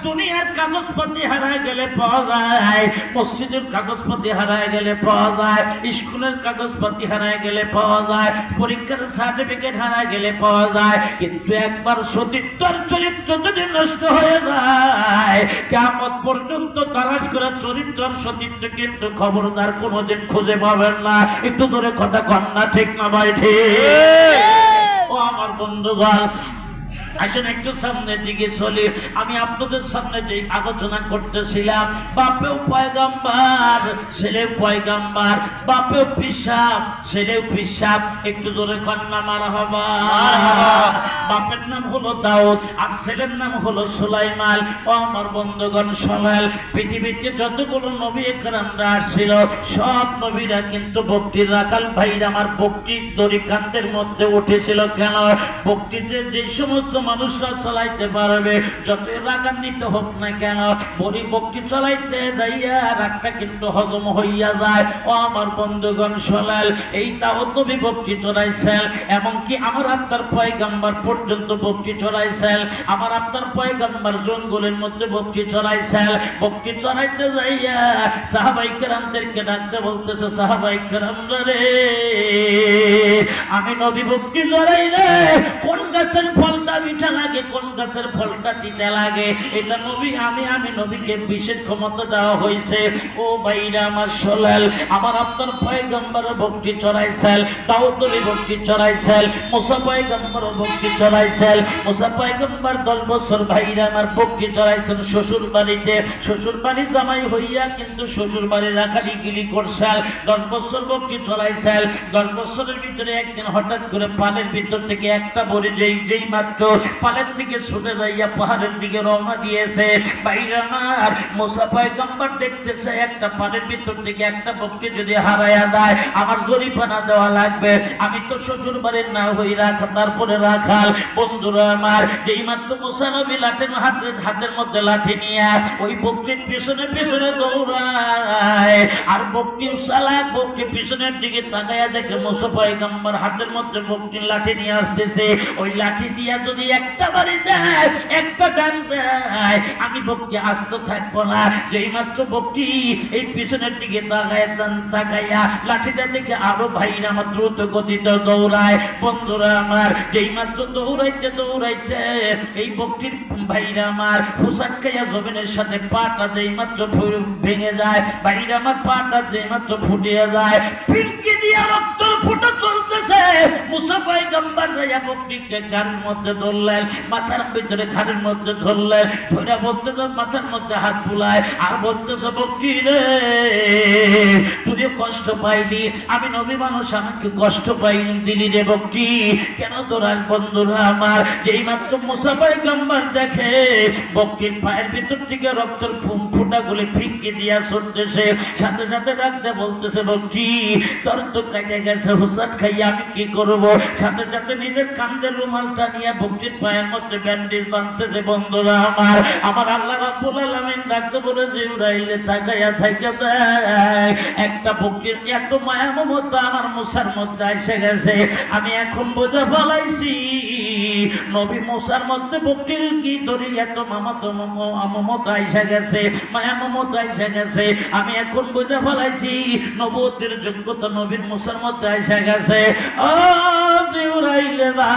দুনিয়ার কাগজপত্র হারায় গেলে পাওয়া যায়, মসজিদের কাগজপত্র হারায় গেলে পাওয়া যায়, স্কুলের কাগজপত্র হারায় গেলে পাওয়া যায়, পরীক্ষার সার্টিফিকেট হারায় গেলে পাওয়া যায়, কিন্তু একবার সতীর্থর চরিত্র যদি নষ্ট হয়ে যায়, কিয়ামত পর্যন্ত তালাশ করে চরিত্র সতীর্থ কিন্তু খবরদার কোনোদিন খুঁজে পাবেন না। একটু ধরে কথা কন না, ঠিক না ভাই? ঠিক। ও আমার বন্ধুগণ, আসেন একটু সামনের দিকে চলি। আমি আপনাদের সামনে যে আলোচনা করতেছিলাম, বাপেও পয়গাম্বার, ছেলেও পয়গাম্বার, বাপেও পিসাব, ছেলেও পিসাব। একটু জোরে কন্যা মারহাবা। বাপের নাম হলো দাউদ আর ছেলের নাম হলো সুলাইমান। ও আমার বন্ধুগণ শোনেন, পৃথিবীতে যতগুলো নবী একরামরা আসছিল, সব নবীরা কিন্তু ভক্তির রাখাল। ভাইরা আমার, ভক্তির দড়িকান্তের মধ্যে উঠেছিল কেন? ভক্তিতে যে সমস্ত মানুষরা চালাইতে পারবে, যত রাগান্বিত হোক না কেন, বড়ি ভক্তি চালাইতে যাইয়া রাগটা কিন্তু হজম হইয়া যায়। ও আমার বন্ধুগণ শোনেন, এই দাউদ নবী ভক্তি চলাইছেন, এমনকি আমার আপনার পয়গাম্বার পর্যন্ত ভক্তি চলাইছেন। আমার আপনার পয়গাম্বার জঙ্গলের মধ্যে ভক্তি চলাইছেন। ভক্তি চলাইতে যাইয়া সাহাবাই কেরামদেরকে ডাকতে বলতেছে, সাহাবাই কেরাম রে, আমি নবী ভক্তি চলাই রে, কোন গাছের ফলটা মিঠা লাগে, কোন গাছের ফলটা তিতা লাগে, এটা নবী আমি নবীকে বিশেষ ক্ষমতা দেওয়া হয়েছে। ও ভাইরা আমার শোনেন, আমার আপনার পয়গম্বর ভক্তি চড়াইছেন, দাউদ নবী ভক্তি চড়াইছেন, মুসা পয়গম্বর ভক্তি চড়াইছেন। মুসা পয়গম্বর 10 বছর ভাইরা আমার ভক্তি চড়াইছেন শ্বশুর বাড়িতে। শ্বশুর বাড়ি জামাই হইয়া কিন্তু শ্বশুর বাড়ি রাখালি গিলি করছেন, 10 বছর ভক্তি চড়াইছেন। 10 বছরের ভিতরে একদিন হঠাৎ করে পানের ভিতর থেকে একটা বড়ি যেই মাত্র পালের থেকে ছুটে যাইয়া পাহাড়ের দিকে রওনা দিয়েছে। বাইরে আমার মুসা পয়গম্বর দেখতেছে একটা পালের ভিতর থেকে একটা বকরি যদি হারায়া যায় আমার জরিমানা দেওয়া লাগবে। আমি তো শ্বশুর বাড়ির না হই রাখা, তারপরে রাখাল। বন্ধুরা আমার, যেই মাত্র মুসা নবী হাতের মধ্যে লাঠি নিয়ে ওই বকরির পিছনে পিছনে দৌড়ায়, আর বকরির সালাক বকরি পিছনের দিকে তাকায়া দেখে মুসা পয়গম্বর হাতের মধ্যে বকরির লাঠি নিয়ে আসতেছে। ওই লাঠি দিয়া যদি একটা বাড়ি যায়, একটা ডান যায়, আমি বকরি আস্ত থাকবো না। যেই মাত্র বকরি এই পিছনের দিকে তাকাইয়া লাঠিটা দেখে আরো ভাইরা আমার দ্রুত গতিতে দৌড়ায়। বন্ধুরা আমার, যেই মাত্র দৌড়াইতে দৌড়াইতে এই বকরির ভাইরা আমার পোশাক খাইয়া জমিনের সাথে পাটা যেই মাত্র ভেঙে যায়, ভাইরা আমার পাটা যেই মাত্র ফুটিয়ে যায়, পিঙ্কি দিয়া রক্ত ফুটা চলতেছে। মুসা পয়গম্বর রাইয়া বকরিকে ঘাড়ের মধ্যে ধরলেন, মাথার ভিতরে ঘাড়ের মধ্যে ধরলেন, ধরে বলতেছে মাথার মধ্যে হাত বুলায় আর বলতেছে বকরি রে তুই কষ্ট পাইলি, আমি নবী মানুষ আমাকে কষ্ট পাইনি দিলি রে বকরি, কেন তোরার? বন্ধুরা আমার, যেই মাত্র মুসা পয়গম্বর দেখে বকরির পায়ের ভিতর থেকে রক্তের ফুটা গুলি ফিঙ্কি দিয়া ছুটতেছে, সাথে সাথে ডাকতে বলতেছে বকরি তোর তো কেটে গেছে, হুসান খাইয়া আমি কি করবো? সাথে সাথে নিজের কান্দের রুমালটা নিয়ে বকরির পায়ের মধ্যে ব্যান্ডেজ বাঁধতেছে। বন্ধুরা আমার, আমার আল্লাহ রাব্বুল আলামিন ডাকতে বলে জিবরাইলে তাকাইয়া থাইকা দেয় একটা বকরির এত মায়া মমতা আমার মুসার মধ্যে এসে গেছে। আমি এখন বোঝা ফলাইছি নবী মুসার মধ্যে বকরির কি ধরি এত মমতা এসে গেছে, মায়া মমতা এসে গেছে। আমি এখন বোঝা ফলাইছি নবুয়তের যোগ্যতা নবীর মুসার মধ্যে এসে গেছে। ও জিবরাইলে না,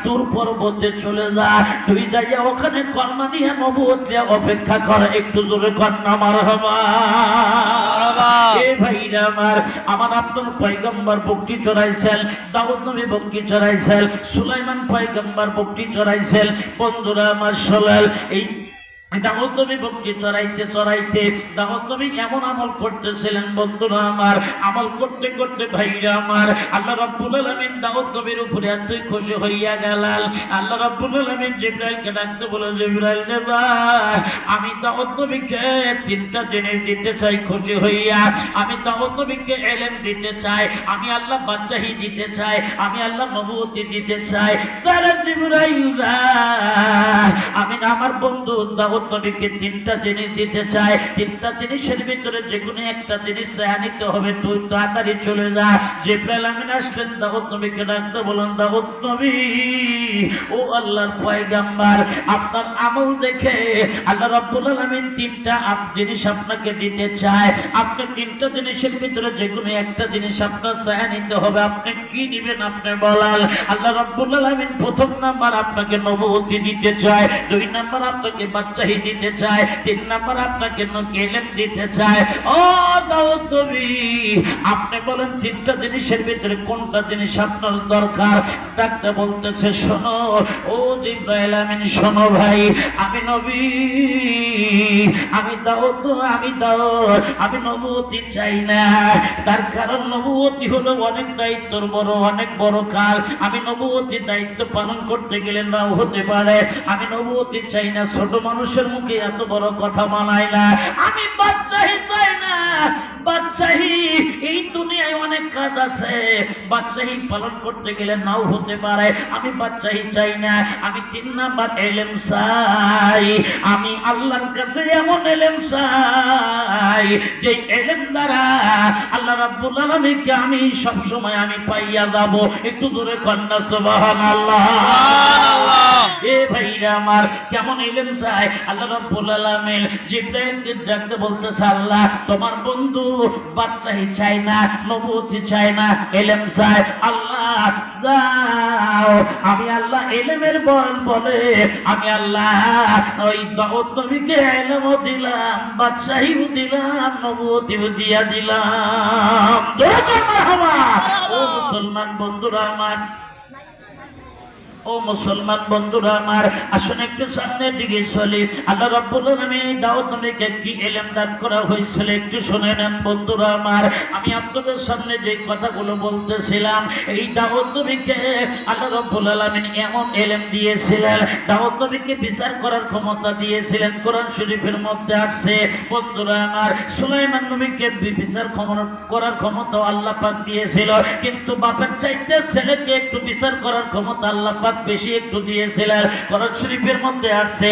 তোর পর্বতে চলে যা, তুই যাইয়া ওখানে কলমা নিয়ে নবুয়ত দিয়ে অপেক্ষা কর। একটু জোরে কন্যা মারহাবা। এ ভাইরা আমার, আমার আপনার পয়গম্বর বকরি চড়াইছেন, দাউদ নবী বকরি চড়াইছেন, সুলাইমান পয়গম্বর বকরি চড়াইছেন। বন্ধুরা আমার শোনেন, এই দাউদ নবী বকরি চড়াইতে চড়াইতে দাউদ নবী এমন আমল করতেছিলেন। বন্ধুরা আমার, আমল করতে করতে ভাইরা আমার আল্লাহ রাব্বুল আলামিন দাউদ নবীর উপরে এতই খুশি হইয়া গেলেন, আল্লাহ রাব্বুল আলামিন জিবরাইলকে ডাকতে বলে জিবরাইল রে ভাই, আমি দাউদ নবীকে তিনটা জিনিস দিতে চাই খুশি হইয়া। আমি দাউদ নবীকে ইলম দিতে চাই, আমি আল্লাহ বাদশাহী দিতে চাই, আমি আল্লাহ নবুয়তি দিতে চাই। তারা জিবরাইল আমি আমার বন্ধু দাউদ নবীকে তিনটা জিনিস দিতে চাই, তিনটা জিনিসের ভিতরে যে কোনো একটা জিনিস চাই নিতে হবে, তুই তাড়াতাড়ি চলে যা। জিবরাইল আমিন আসলেন, দাউদ নবীকে ডাকতে বলেন দাউদ নবী ও আল্লাহর পয়গম্বর, আপনার আমল দেখে আল্লাহ রাব্বুল আলামিন তিনটা জিনিস আপনাকে দিতে চায়। আপনি তিনটা জিনিসের ভিতরে যে কোনো একটা জিনিস আপনার চাই নিতে হবে। আপনি কি দিবেন আপনি বলাল? আল্লাহ রাব্বুল আলামিন প্রথম নাম্বার আপনাকে নবুয়তি দিতে চায়, দুই নাম্বার আপনাকে বাদশাহী দিতে চায়, তিন নাম্বার আপনাকে ইলম দিতে চায়। ও দাউদ নবী, আপনি বলেন তিনটা জিনিসের ভিতরে কোনটা জিনিস আপনার দরকার? ডাক্তার বলতেছে শোনো ও জিবরাইল আমিন, শোনো ভাই, আমি নবী, আমি দাউদ, আমি নবুয়তি চাই না। তার কারণ নবুয়তি হলো অনেক দায়িত্বর বড়, অনেক বড় কাজ। আমি নবুয়তির দায়িত্ব পালন করতে গেলে নাও হতে পারে। আমি নবুয়তি চাই না, ছোট মানুষের মুখে এত বড় কথা মানায় না। আমি বাদশাহী চাই না, বাদশাহী এই দুনিয়ায় অনেক কাজ আছে, বাদশাহী পালন করতে গেলে নাও হতে পারে। আমি বাদশাহী চাই না, আমি তিন নাম্বার ইলম চাই। আমি আল্লাহর কাছে এমন ইলম চাই যে ইলম দ্বারা আল্লাহ রাব্বুল আলামিনকে আমি সব সময় আমি পাইয়া যাব। একটু দূরে কন্যা সুবহানাল্লাহ। এ ভাইরা আমার, কেমন ইলম চাই? আল্লাহ রাব্বুল আলামিন জিবরাইলকে ডাকতে বলতেছে আল্লাহ তোমার বন্ধু বাদশাহী চাই না, নবুয়তি চাই না, ইলম চাই। আল্লাহ যাও, আমি আল্লাহ ইলমের বলে আমি আল্লাহ ওই দাউদ নবীকে ইলমও দিলাম, বাদশাহীও দিলাম, নবুয়তিও দিয়া দিলাম। জোরে মারহাবা। ও মুসলমান বন্ধুরা আমার, ও মুসলমান বন্ধুরা আমার, আসুন একটু সামনের দিকে চলি। আল্লাহ রাব্বুল আলামিন দাউদ নবীকে কি ইলম দান করা হয়েছিল একটু শুনে নেন বন্ধুরা আমার। আমি আপনাদের সামনে যে কথাগুলো বলতেছিলাম, এই দাউদ নবীকে আল্লাহ রাব্বুল আলামিন এমন ইলম দিয়েছিলেন, দাউদ নবীকে বিচার করার ক্ষমতা দিয়েছিলেন। কোরআন শরীফের মধ্যে আছে বন্ধুরা আমার, সুলাইমান নবীকে বিচার করার ক্ষমতা আল্লাহ পাক দিয়েছিল, কিন্তু বাপের চাইতে ছেলেকে একটু বিচার করার ক্ষমতা আল্লাহ পাক বেশি একটু দিয়েছিলেন। কোরআন শরীফের মধ্যে আছে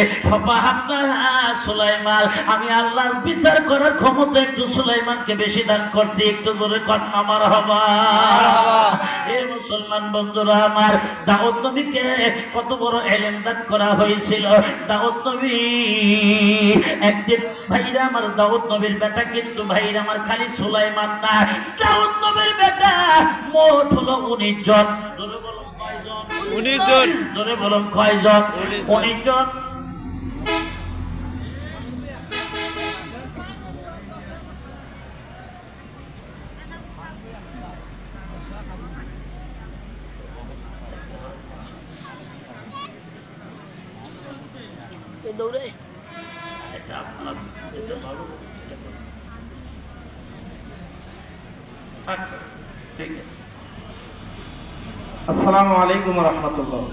সুলাইমান, আমি আল্লাহর বিচার করার ক্ষমতা একটু সুলাইমানকে বেশি দান করছি। একটু জোরে কথা মারহাবা। এ মুসলমান বন্ধুরা আমার, দাউদ নবীকে কত বড় ইলম দান করা হয়েছিল। দাউদ নবী একদিন, ভাইরা আমার, দাউদ নবীর বেটা কিন্তু ভাইরা আমার খালি সুলাইমান না, দাউদ নবীর বেটা মোট হলো 19 জন। জোরে বলুন কয়জন? 19 জন। জোরে বলুন কয়জন? 19 জন। দৌড়ে এটা আপনার এটা ভালো। আচ্ছা, ঠিক আছে। আসসালামু আলাইকুম রহমতুল্লাহ।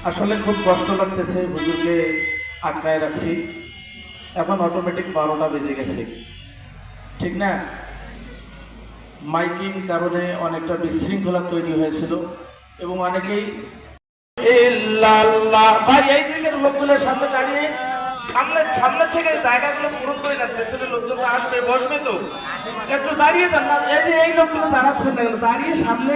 আসলে খুব কষ্ট লাগতেছে, হুজুরকে আটকায় রাখছি। এখন অটোমেটিক 12টা বেজে গেছে, ঠিক না? মাইকিং কারণে অনেকটা বিশৃঙ্খলা তৈরি হয়েছিল এবং অনেকেই ভাই এই দিকের লোকগুলোর সামনে দাঁড়িয়ে সামনে থেকে জায়গাগুলো পূরণ করে যাচ্ছে, লোকজন আসবে বসবে, তো একটু দাঁড়িয়ে যান না। এই যে এই লোকগুলো দাঁড়াচ্ছেন না, দাঁড়িয়ে সামনে